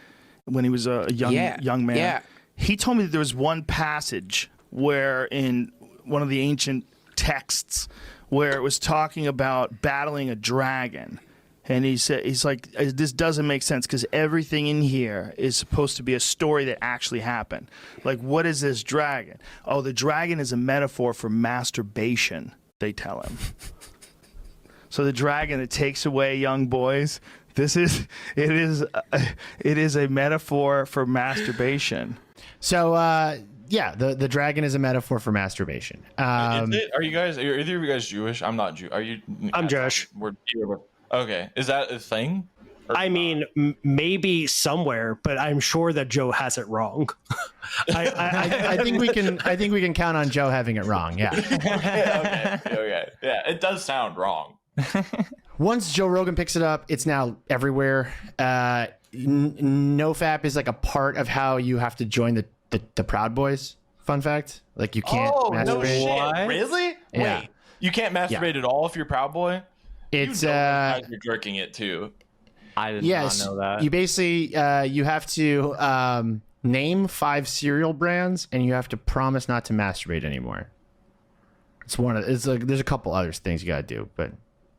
when he was a young man. Yeah. He told me that there was one passage where in one of the ancient texts where it was talking about battling a dragon. And he's like, this doesn't make sense because everything in here is supposed to be a story that actually happened. Like, what is this dragon? Oh, the dragon is a metaphor for masturbation, they tell him. So the dragon that takes away young boys, it is a metaphor for masturbation. So, yeah, the dragon is a metaphor for masturbation. Are either of you guys Jewish? I'm not Jewish. Are you? I'm Jewish. Okay. Is that a thing? I mean, maybe somewhere, but I'm sure that Joe has it wrong. I think we can count on Joe having it wrong. Yeah. Okay. Yeah, it does sound wrong. Once Joe Rogan picks it up, it's now everywhere. NoFap is like a part of how you have to join the Proud Boys. Fun fact, like you can't masturbate. No shit. Really? Yeah. Wait, you can't masturbate at all if you're Proud Boy? It's you're jerking it too. I did not know that. You basically you have to name 5 cereal brands, and you have to promise not to masturbate anymore. There's a couple other things you gotta do, but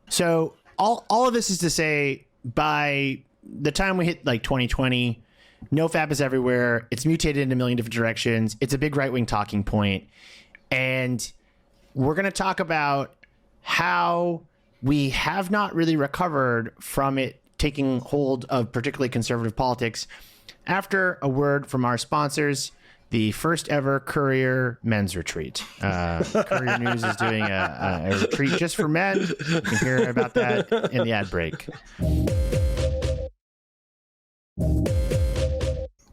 so all of this is to say, by the time we hit like 2020, NoFap is everywhere. It's mutated in a million different directions. It's a big right-wing talking point, and we're gonna talk about how we have not really recovered from it taking hold of particularly conservative politics after a word from our sponsors, the first ever Courier Men's Retreat. Courier News is doing a retreat just for men. You can hear about that in the ad break.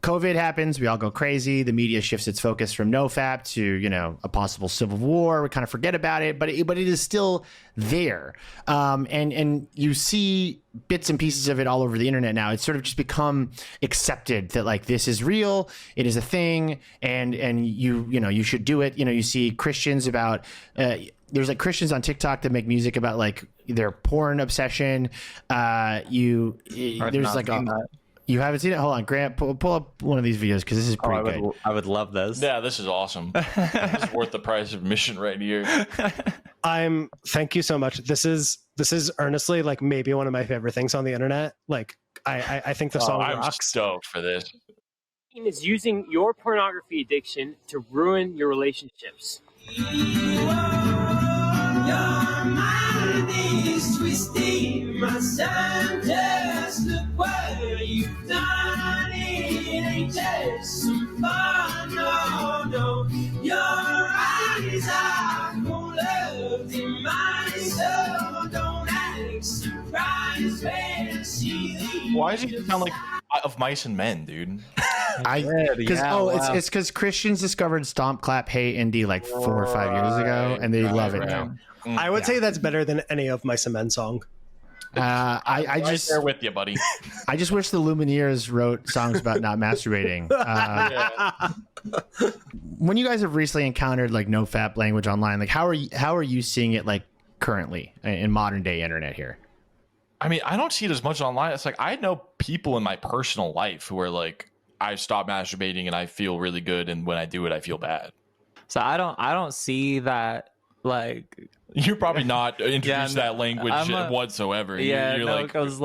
COVID happens, we all go crazy. The media shifts its focus from NoFap to, a possible civil war. We kind of forget about it, but it is still there. And you see bits and pieces of it all over the internet now. It's sort of just become accepted that like this is real, it is a thing, and you should do it. You see Christians about there's like Christians on TikTok that make music about like their porn obsession. There's like You haven't seen it? Hold on, Grant. Pull up one of these videos because this is pretty good. I would love this. Yeah, this is awesome. This is worth the price of admission right here. Thank you so much. This is earnestly like maybe one of my favorite things on the internet. Like I think the song rocks. I'm stoked for this. Is using your pornography addiction to ruin your relationships. Your mind is twisting, my son. Just look what you've done. It ain't just some fun. No. Your eyes are full of demons, so don't act surprised when you see these. Why does it sound like Of Mice and Men, dude? It's because Christians discovered Stomp, Clap, Hey, Indie like 4 or 5 years ago, and they love it now. I would say that's better than any of Mice and Men song. I just there with you, buddy. I just wish the Lumineers wrote songs about not masturbating. When you guys have recently encountered like NoFap language online, like how are you seeing it like currently in modern day internet here? I mean, I don't see it as much online. It's like I know people in my personal life who are like, I stopped masturbating and I feel really good, and when I do it, I feel bad. So I don't see that like. You're probably not introduced that language whatsoever. Yeah, you're because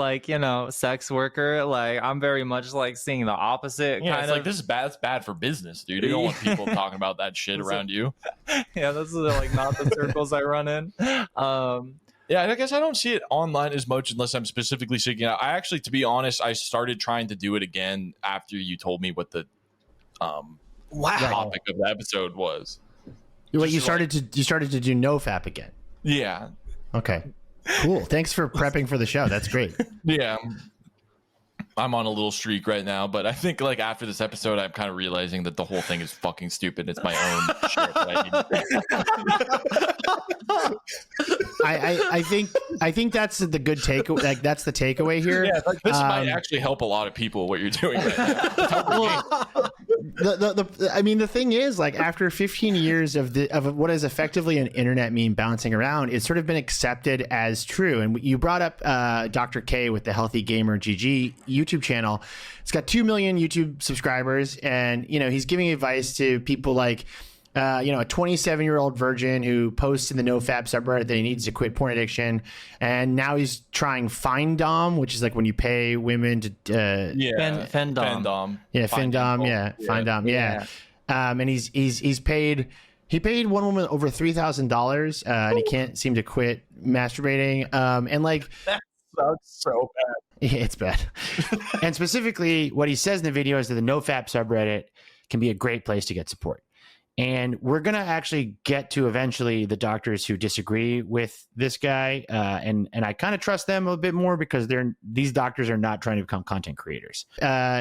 sex worker. Like I'm very much like seeing the opposite. Yeah, kind it's of. like this is bad. It's bad for business, dude. You don't want people talking about that shit around you. Yeah, this is like not the circles I run in. Yeah, I guess I don't see it online as much unless I'm specifically seeking it out. I actually, to be honest, I started trying to do it again after you told me what the Wow. topic of the episode was. Wait, you started to do NoFap again? Yeah. Okay. Cool. Thanks for prepping for the show. That's great. Yeah. I'm on a little streak right now, but I think like after this episode, I'm kind of realizing that the whole thing is fucking stupid. It's my own shit. I think that's the good takeaway. Like that's the takeaway here. Yeah, like, this might actually help a lot of people. What you're doing right now. The thing is, like after 15 years of what is effectively an internet meme bouncing around, it's sort of been accepted as true. And you brought up Dr. K with the Healthy Gamer GG YouTube channel. It's got 2 million YouTube subscribers, and he's giving advice to people like a 27-year-old virgin who posts in the NoFap subreddit that he needs to quit porn addiction, and now he's trying Findom, which is like when you pay women to Findom. Yeah, Findom. Yeah, Findom. Yeah. And he paid one woman over $3,000, and he can't seem to quit masturbating. And like that sucks so bad. Yeah, it's bad. And specifically, what he says in the video is that the NoFap subreddit can be a great place to get support. And we're going to actually get to eventually the doctors who disagree with this guy. And I kind of trust them a bit more because these doctors are not trying to become content creators.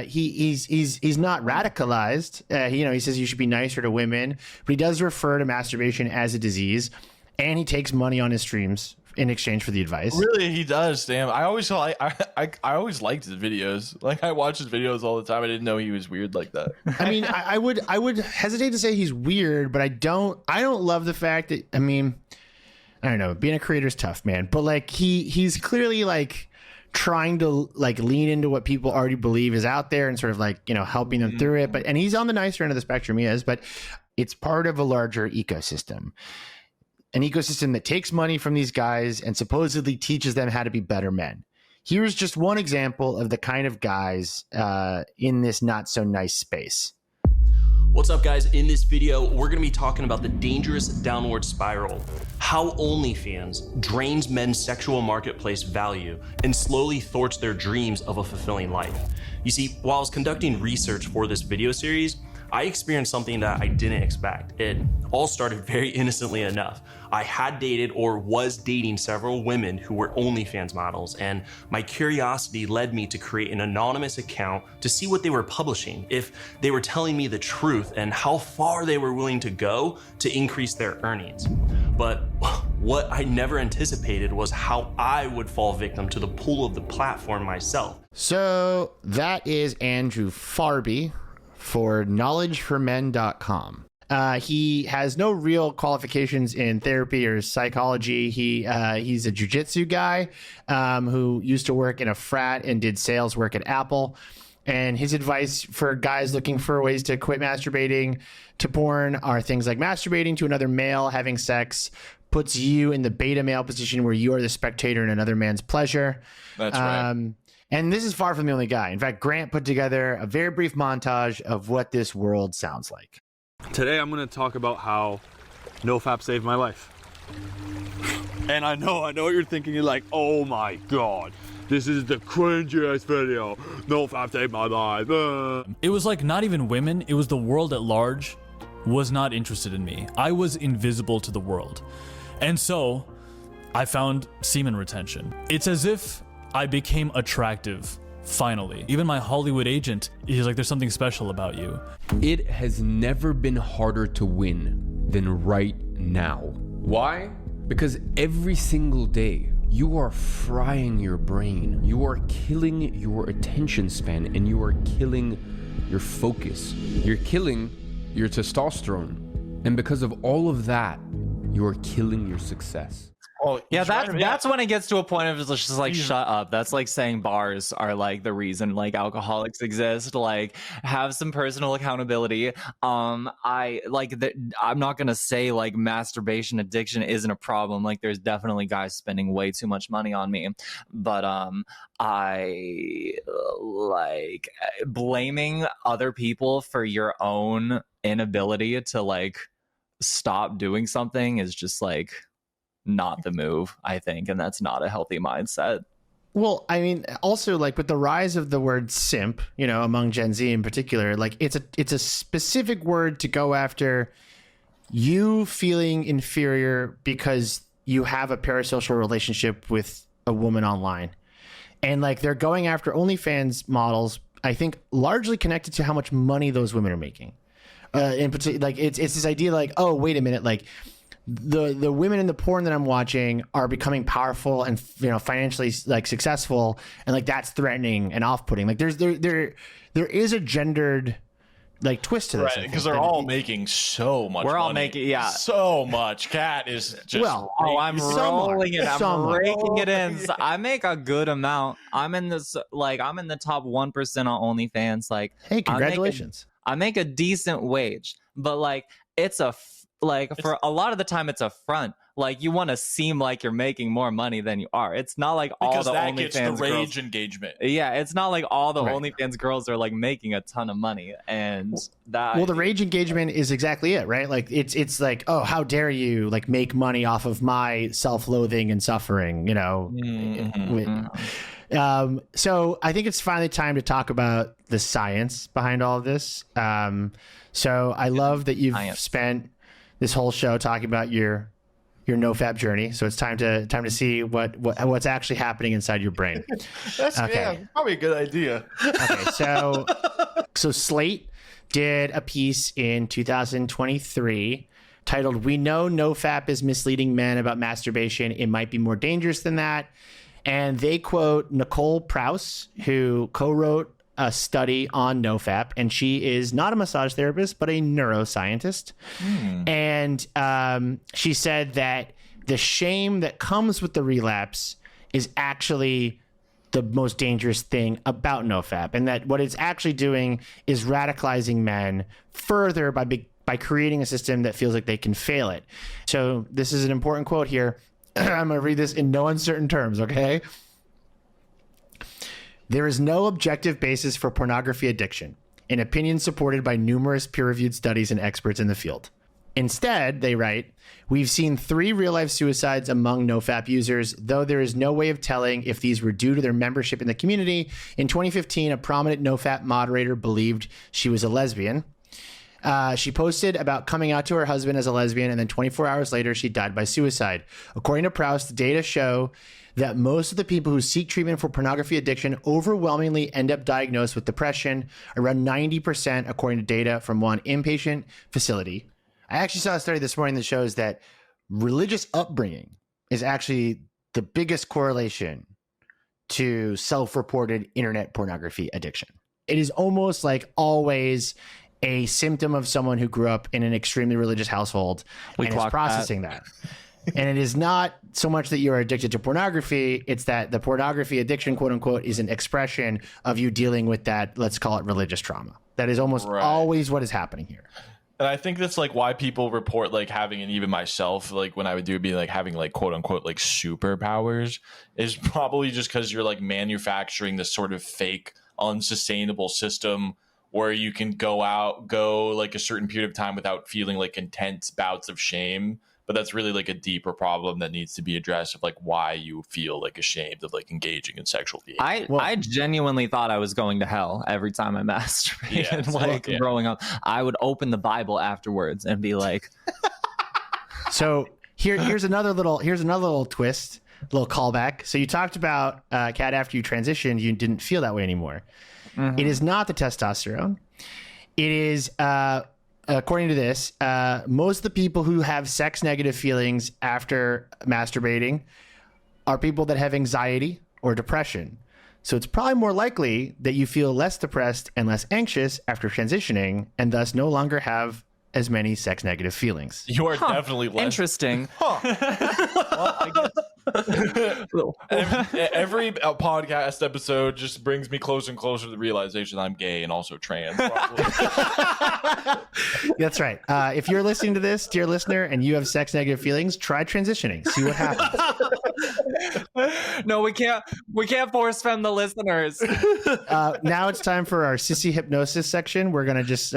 He's not radicalized. He says you should be nicer to women, but he does refer to masturbation as a disease, and he takes money on his streams in exchange for the advice. Really, he does. Damn, I always liked his videos. Like I watch his videos all the time. I didn't know he was weird like that. I mean, I would hesitate to say he's weird, but I don't love the fact that I don't know. Being a creator is tough, man. But like he's clearly like trying to like lean into what people already believe is out there and sort of like helping them through it. And he's on the nicer end of the spectrum. He is, but it's part of a larger ecosystem. An ecosystem that takes money from these guys and supposedly teaches them how to be better men. Here's just one example of the kind of guys in this not so nice space. What's up, guys? In this video, we're going to be talking about the dangerous downward spiral, how OnlyFans drains men's sexual marketplace value and slowly thwarts their dreams of a fulfilling life. You see, while I was conducting research for this video series, I experienced something that I didn't expect. It all started very innocently enough. I had dated or was dating several women who were OnlyFans models, and my curiosity led me to create an anonymous account to see what they were publishing, if they were telling me the truth, and how far they were willing to go to increase their earnings. But what I never anticipated was how I would fall victim to the pull of the platform myself. So that is Andrew Farby for knowledgeformen.com. He has no real qualifications in therapy or psychology. He's a jiu-jitsu guy who used to work in a frat and did sales work at Apple. And his advice for guys looking for ways to quit masturbating to porn are things like masturbating to another male, having sex, puts you in the beta male position where you are the spectator in another man's pleasure. That's right. And this is far from the only guy. In fact, Grant put together a very brief montage of what this world sounds like. Today, I'm going to talk about how NoFap saved my life. And I know what you're thinking. You're like, oh my God, this is the cringiest video. NoFap saved my life. It was like not even women. It was the world at large was not interested in me. I was invisible to the world. And so I found semen retention. It's as if I became attractive, finally. Even my Hollywood agent, he's like, there's something special about you. It has never been harder to win than right now. Why? Because every single day, you are frying your brain. You are killing your attention span, and you are killing your focus. You're killing your testosterone. And because of all of that, you are killing your success. Oh, yeah, that's when it gets to a point of just like, shut up. That's like saying bars are like the reason like alcoholics exist. Like, have some personal accountability. I'm not gonna say like masturbation addiction isn't a problem. Like, there's definitely guys spending way too much money on me, but I like blaming other people for your own inability to like stop doing something is just like not the move, I think, and that's not a healthy mindset. Well, I mean, also like with the rise of the word simp, you know, among Gen Z in particular, like it's a specific word to go after you feeling inferior because you have a parasocial relationship with a woman online. And like they're going after OnlyFans models, I think largely connected to how much money those women are making. In particular, like it's this idea like, oh, wait a minute, like the women in the porn that I'm watching are becoming powerful and, you know, financially like successful, and like that's threatening and off-putting. Like there is a gendered like twist to this, right? Because they're all making so much. We're all money. making so much. Cat is just I'm rolling it. I'm raking it in. Yeah. So I make a good amount. I'm in the top 1% on OnlyFans. Like, hey, congratulations! I make a decent wage, but like for a lot of the time it's a front. Like you want to seem like you're making more money than you are. It's not like all the that OnlyFans gets the rage girls, engagement. Yeah, it's not like all the OnlyFans girls are like making a ton of money, and that. Well, the rage engagement is exactly it, right? Like it's like, oh, how dare you like make money off of my self-loathing and suffering, you know? Mm-hmm. So I think it's finally time to talk about the science behind all of this. So I love that you've spent this whole show talking about your NoFap journey. So it's time to see what's actually happening inside your brain. That's probably a good idea. Okay, so Slate did a piece in 2023 titled "We Know NoFap is Misleading Men About Masturbation. It Might Be More Dangerous Than That." And they quote Nicole Prouse, who co-wrote a study on NoFap, and she is not a massage therapist, but a neuroscientist. And she said that the shame that comes with the relapse is actually the most dangerous thing about NoFap, and that what it's actually doing is radicalizing men further by creating a system that feels like they can fail it. So this is an important quote here. I'm going to read this in no uncertain terms, okay? There is no objective basis for pornography addiction, an opinion supported by numerous peer-reviewed studies and experts in the field. Instead, they write, we've seen 3 real-life suicides among NoFap users, though there is no way of telling if these were due to their membership in the community. In 2015, a prominent NoFap moderator believed she was a lesbian. She posted about coming out to her husband as a lesbian, and then 24 hours later, she died by suicide. According to Prouse, the data show that most of the people who seek treatment for pornography addiction overwhelmingly end up diagnosed with depression, around 90%, according to data from one inpatient facility. I actually saw a study this morning that shows that religious upbringing is actually the biggest correlation to self-reported internet pornography addiction. It is almost like always a symptom of someone who grew up in an extremely religious household and is processing that. And it is not so much that you're addicted to pornography, it's that the pornography addiction, quote unquote, is an expression of you dealing with that, let's call it religious trauma. That is almost always what is happening here. And I think that's like why people report like having, and even myself, like when I would do be like having like quote unquote like superpowers, is probably just because you're like manufacturing this sort of fake unsustainable system where you can go like a certain period of time without feeling like intense bouts of shame. But that's really like a deeper problem that needs to be addressed of like why you feel like ashamed of like engaging in sexual behavior. I genuinely thought I was going to hell every time I masturbated. Growing up, I would open the Bible afterwards and be like. So here's another little twist, little callback. So you talked about Kat, after you transitioned, you didn't feel that way anymore. Mm-hmm. It is not the testosterone. It is. According to this, most of the people who have sex negative feelings after masturbating are people that have anxiety or depression. So it's probably more likely that you feel less depressed and less anxious after transitioning, and thus no longer have as many sex negative feelings. You are definitely less interesting. Every podcast episode just brings me closer and closer to the realization I'm gay and also trans. That's right. If you're listening to this, dear listener, and you have sex negative feelings, try transitioning. See what happens. No, we can't force fem the listeners. Now it's time for our sissy hypnosis section. We're gonna just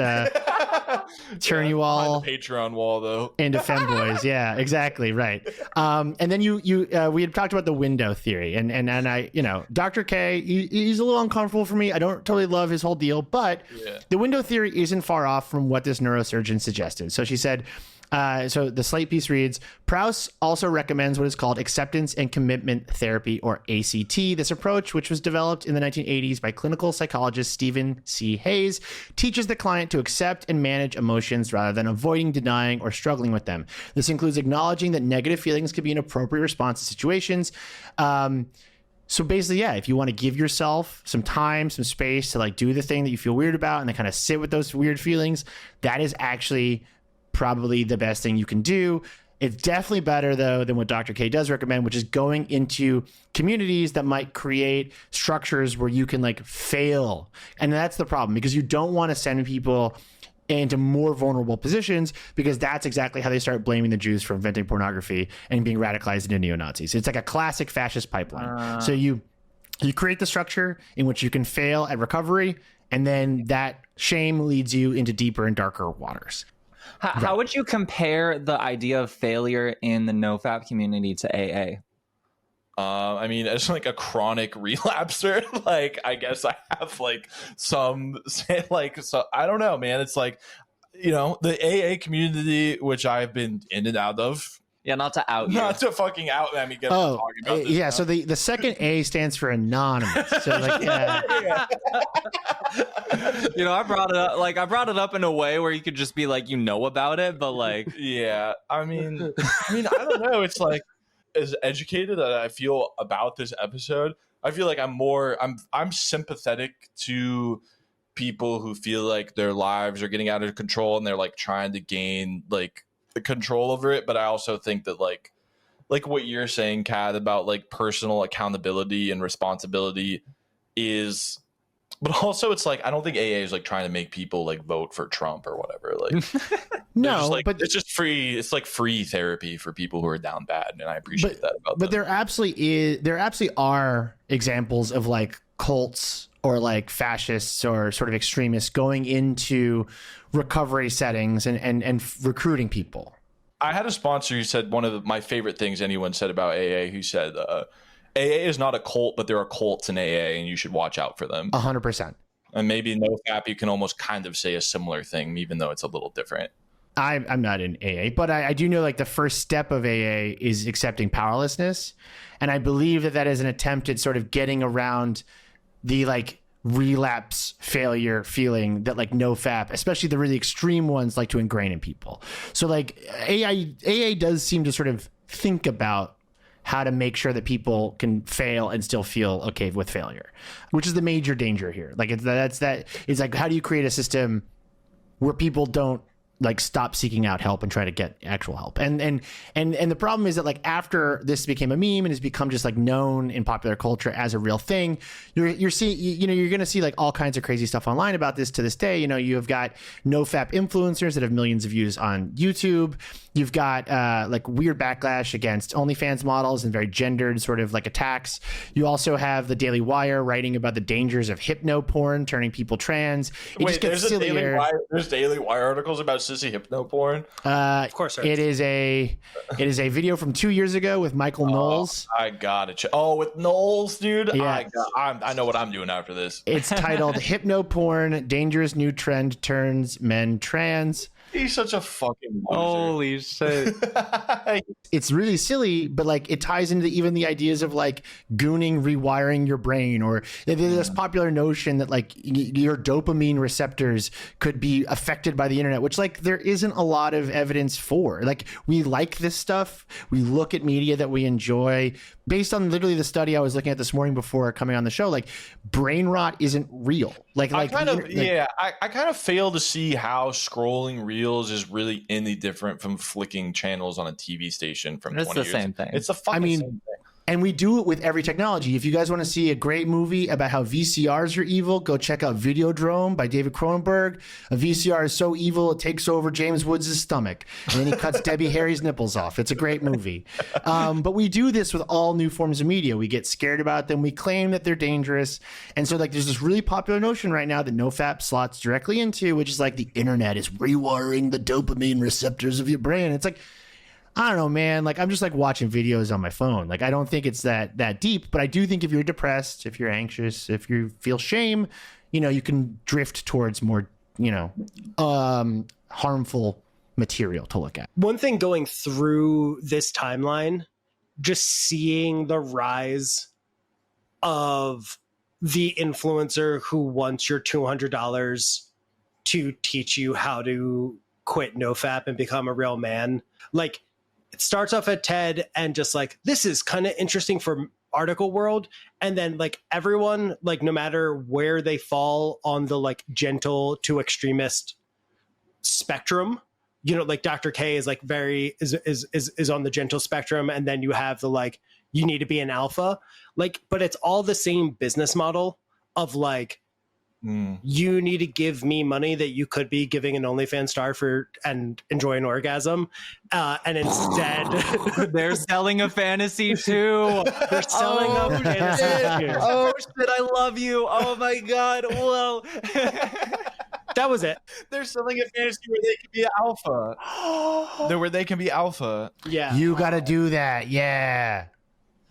turn you all the Patreon wall though into femboys. Yeah, exactly. Right. And then we had talked about the window theory, and I, Dr. K, he's a little uncomfortable for me. I don't totally love his whole deal, but the window theory isn't far off from what this neurosurgeon suggested. So she said, so the Slate piece reads, Prowse also recommends what is called acceptance and commitment therapy, or ACT. This approach, which was developed in the 1980s by clinical psychologist Stephen C. Hayes, teaches the client to accept and manage emotions rather than avoiding, denying, or struggling with them. This includes acknowledging that negative feelings can be an appropriate response to situations. So basically, if you want to give yourself some time, some space to like do the thing that you feel weird about and then kind of sit with those weird feelings, that is actually probably the best thing you can do. It's definitely better though than what Dr. K does recommend, which is going into communities that might create structures where you can like fail. And that's the problem, because you don't want to send people into more vulnerable positions, because that's exactly how they start blaming the Jews for inventing pornography and being radicalized into neo-Nazis. It's like a classic fascist pipeline. So you create the structure in which you can fail at recovery, and then that shame leads you into deeper and darker waters. How would you compare the idea of failure in the NoFap community to AA? I mean, as like a chronic relapser, like I guess I have like some like, so I don't know, man. It's like, the AA community, which I've been in and out of. Yeah, not to out you. Not to fucking out me. Get talking about this yeah. now. So the second A stands for anonymous. So like, I brought it up in a way where you could just be like, about it, but like, yeah. I mean, I don't know. It's like, as educated that I feel about this episode, I feel like I'm sympathetic to people who feel like their lives are getting out of control and they're like trying to gain like the control over it. But I also think that like what you're saying, Kat, about like personal accountability and responsibility is, but also it's like, I don't think AA is like trying to make people like vote for Trump or whatever. Like, no, but it's just free. It's like free therapy for people who are down bad. And I appreciate that about them. But there absolutely are examples of like cults or like fascists or sort of extremists going into recovery settings and recruiting people. I had a sponsor who said one of my favorite things anyone said about AA, who said, AA is not a cult, but there are cults in AA and you should watch out for them. 100%. And maybe NoFap, you can almost kind of say a similar thing, even though it's a little different. I'm not in AA, but I do know like the first step of AA is accepting powerlessness. And I believe that is an attempt at sort of getting around the like relapse failure feeling that like NoFap, especially the really extreme ones, like to ingrain in people. So like AA does seem to sort of think about how to make sure that people can fail and still feel okay with failure, which is the major danger here. Like it's like, how do you create a system where people don't like stop seeking out help and try to get actual help? And the problem is that like after this became a meme and has become just like known in popular culture as a real thing, you're seeing, you're going to see like all kinds of crazy stuff online about this to this day. You have got NoFap influencers that have millions of views on YouTube. You've got like weird backlash against OnlyFans models and very gendered sort of like attacks. You also have the Daily Wire writing about the dangers of hypno porn, turning people trans. Wait, there's Daily Wire articles about sissy hypno porn? Of course there is. It is a video from 2 years ago with Michael Knowles. I got it. With Knowles, dude? Yeah. I know what I'm doing after this. It's titled Hypno Porn, Dangerous New Trend Turns Men Trans. He's such a fucking loser. Holy shit. It's really silly, but like it ties into even the ideas of like gooning, rewiring your brain, or there's this popular notion that like your dopamine receptors could be affected by the internet, which like there isn't a lot of evidence for. Like we like this stuff. We look at media that we enjoy based on literally the study I was looking at this morning before coming on the show. Like brain rot isn't real. I kind of fail to see how scrolling reels is really any different from flicking channels on a TV station from 20 years. It's the same thing. It's the fucking same thing. And we do it with every technology. If you guys want to see a great movie about how VCRs are evil, go check out Videodrome by David Cronenberg. A VCR is so evil, it takes over James Woods' stomach. And then he cuts Debbie Harry's nipples off. It's a great movie. But we do this with all new forms of media. We get scared about them. We claim that they're dangerous. And so like there's this really popular notion right now that NoFap slots directly into, which is like the internet is rewiring the dopamine receptors of your brain. It's like, I don't know, man. Like I'm just like watching videos on my phone. Like I don't think it's that deep, but I do think if you're depressed, if you're anxious, if you feel shame, you know, you can drift towards more, you know, harmful material to look at. One thing going through this timeline, just seeing the rise of the influencer who wants your $200 to teach you how to quit NoFap and become a real man. Like, it starts off at TED and just like, this is kind of interesting for article world. And then like everyone, like no matter where they fall on the like gentle to extremist spectrum, you know, like Dr. K is like is on the gentle spectrum. And then you have the like, you need to be an alpha, like, but it's all the same business model of like, you need to give me money that you could be giving an OnlyFans star for and enjoy an orgasm. And instead they're selling a fantasy too. They're selling a fantasy too. Oh shit, I love you. Oh my God. Whoa. That was it. They're selling a fantasy where they can be alpha. Where they can be alpha. Yeah. You got to do that. Yeah.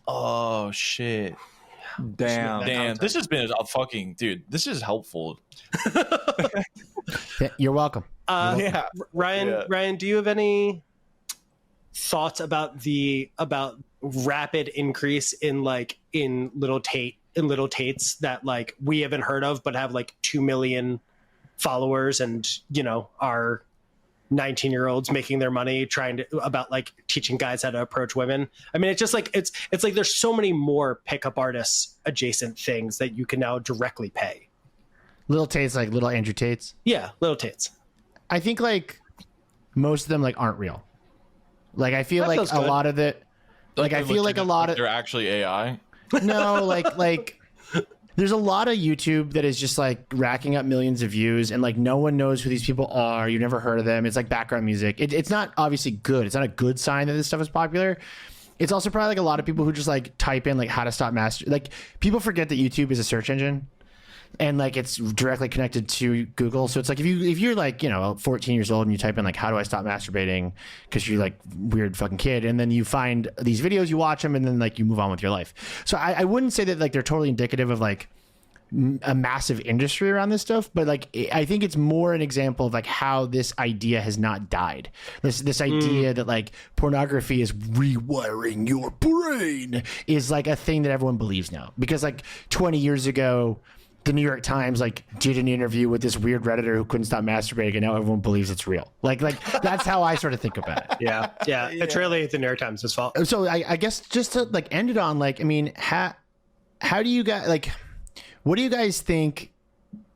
Oh shit. Damn. This has been a fucking dude. This is helpful. You're welcome. Yeah. Ryan, do you have any thoughts about rapid increase in little Tates that like we haven't heard of but have like 2 million followers and, you know, are 19-year-olds making their money about like teaching guys how to approach women? I mean, it's just like it's like there's so many more pickup artists adjacent things that you can now directly pay. Little Tates, like little Andrew Tates. Yeah, little Tates. I think like most of them like aren't real. Like I feel like a lot of it. Like I feel like a lot of they're actually AI. No, like. There's a lot of YouTube that is just like racking up millions of views and like no one knows who these people are. You've never heard of them. It's like background music. It's not obviously good. It's not a good sign that this stuff is popular. It's also probably like a lot of people who just like type in like how to stop like people forget that YouTube is a search engine and like it's directly connected to Google. So it's like if you're like, you know, 14 years old and you type in like how do I stop masturbating because you're like weird fucking kid and then you find these videos, you watch them and then like you move on with your life. So I wouldn't say that like they're totally indicative of like a massive industry around this stuff, but like I think it's more an example of like how this idea has not died. This idea that like pornography is rewiring your brain is like a thing that everyone believes now because like 20 years ago the New York Times like did an interview with this weird Redditor who couldn't stop masturbating and now everyone believes it's real. Like that's how I sort of think about it. Yeah. It's really the New York Times' fault. So I guess just to like end it on like, I mean, how do you guys like, what do you guys think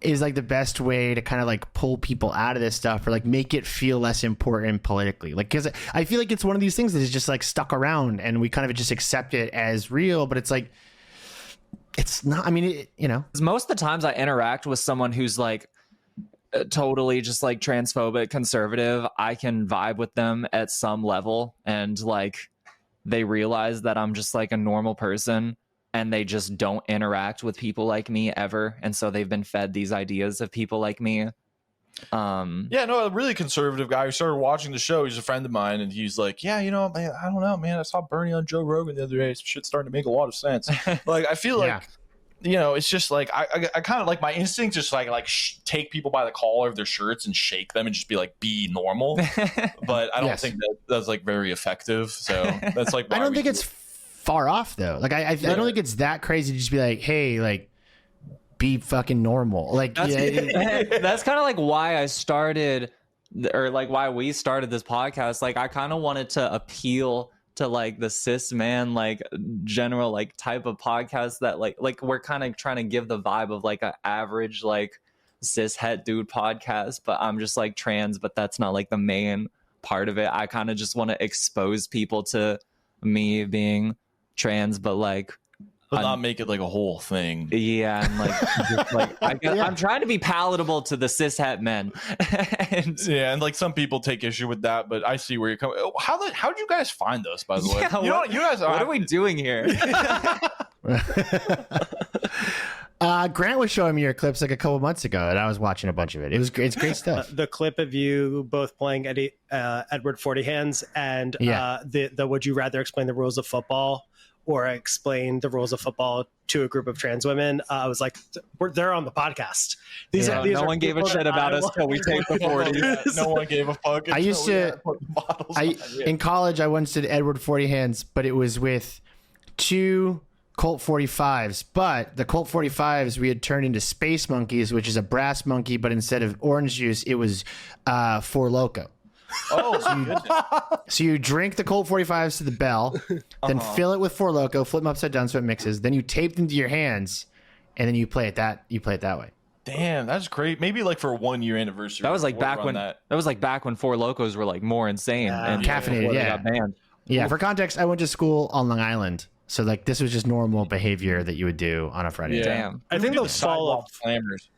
is like the best way to kind of like pull people out of this stuff or like make it feel less important politically? Like, because I feel like it's one of these things that is just like stuck around and we kind of just accept it as real, but it's like, it's not, I mean, you know. Most of the times I interact with someone who's like totally just like transphobic, conservative, I can vibe with them at some level and like they realize that I'm just like a normal person. And they just don't interact with people like me ever. And so they've been fed these ideas of people like me. Yeah, no, a really conservative guy who started watching the show. He's a friend of mine. And he's like, yeah, you know, man, I don't know, man. I saw Bernie on Joe Rogan the other day. Shit's starting to make a lot of sense. Like, I feel like, you know, it's just like, I kind of like my instinct just like take people by the collar of their shirts and shake them and just be like, be normal. But I don't think that's like very effective. So that's like, I don't think it's far off though. Like I don't think it's that crazy to just be like, hey, like be fucking normal. Like that's kind of like why I started or like why we started this podcast. Like I kind of wanted to appeal to like the cis man, like general like type of podcast that like we're kind of trying to give the vibe of like an average like cis het dude podcast, but I'm just like trans, but that's not like the main part of it. I kind of just want to expose people to me being trans, but like. But not make it like a whole thing. Yeah, and I'm trying to be palatable to the cishet men. and like some people take issue with that, but I see where you're coming. How did you guys find us, by the way? You guys what are we doing here? Grant was showing me your clips like a couple months ago, and I was watching a bunch of it. It's great stuff. The clip of you both playing Edward 40 Hands and the Would You Rather Explain the Rules of Football or explain the rules of football to a group of trans women. I was like, they're on the podcast. No one gave a shit about us till we taped the 40s. No one gave a fuck. I used to, in college, I once did Edward 40 Hands, but it was with 2 Colt 45s. But the Colt 45s we had turned into Space Monkeys, which is a brass monkey, but instead of orange juice, it was Four Loko. So you drink the Colt 45s to the bell, then fill it with Four Loko, flip them upside down so it mixes. Then you tape them to your hands, and then you play it that way. Damn, that's great. Maybe like for a 1 year anniversary. That was like back when Four Lokos were like more insane and caffeinated. Yeah, got banned. Yeah. For context, I went to school on Long Island, so like this was just normal behavior that you would do on a Friday. Yeah. Damn. I think the fall of slammers.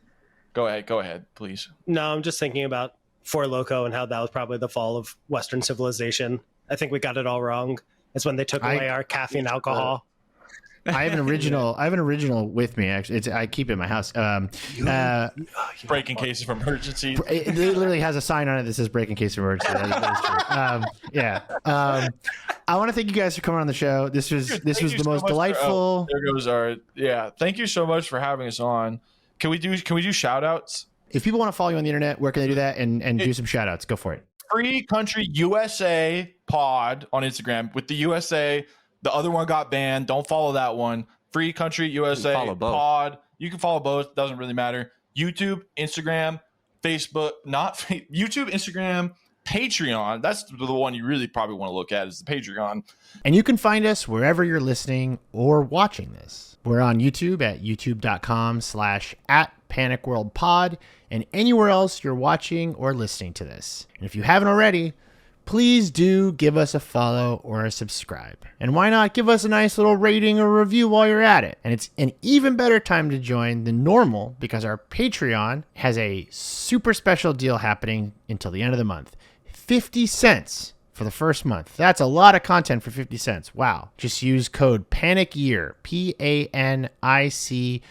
Go ahead, please. No, I'm just thinking about Four Loko and how that was probably the fall of Western civilization. I think we got it all wrong. It's when they took away our caffeine alcohol. I have an original with me. Actually, I keep it in my house. Break in case of emergency. It literally has a sign on it that says "Break in case of emergency." That is true. I want to thank you guys for coming on the show. This was the most delightful. There goes our Thank you so much for having us on. Can we do shout outs? If people want to follow you on the internet, where can they do that and do some shout outs? Go for it. Free Country USA Pod on Instagram with the USA. The other one got banned. Don't follow that one. Free Country USA Pod. You can follow both. Doesn't really matter. YouTube, Instagram, Facebook, not YouTube, Instagram, Patreon. That's the one you really probably want to look at is the Patreon. And you can find us wherever you're listening or watching this. We're on YouTube at youtube.com/@PanicWorldPod and anywhere else you're watching or listening to this. And if you haven't already, please do give us a follow or a subscribe. And why not give us a nice little rating or review while you're at it? And it's an even better time to join than normal because our Patreon has a super special deal happening until the end of the month. 50 cents for the first month. That's a lot of content for 50 cents. Wow. Just use code PANICYEAR, PANICYEAR,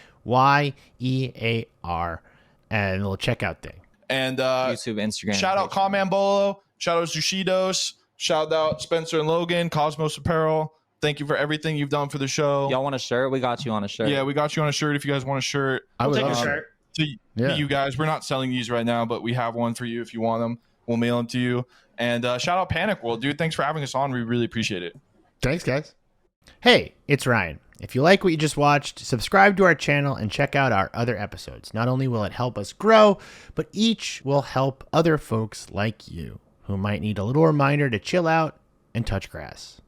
and a little checkout thing. And YouTube, Instagram. Shout out Comment Bolo. Shout out Zushidos. Shout out Spencer and Logan, Cosmos Apparel. Thank you for everything you've done for the show. Y'all want a shirt? We got you on a shirt. Yeah, we got you on a shirt if you guys want a shirt. I would take a shirt. To you guys, we're not selling these right now, but we have one for you if you want them. We'll mail them to you. And shout out Panic World, dude. Thanks for having us on. We really appreciate it. Thanks, guys. Hey, it's Ryan. If you like what you just watched, subscribe to our channel and check out our other episodes. Not only will it help us grow, but each will help other folks like you who might need a little reminder to chill out and touch grass.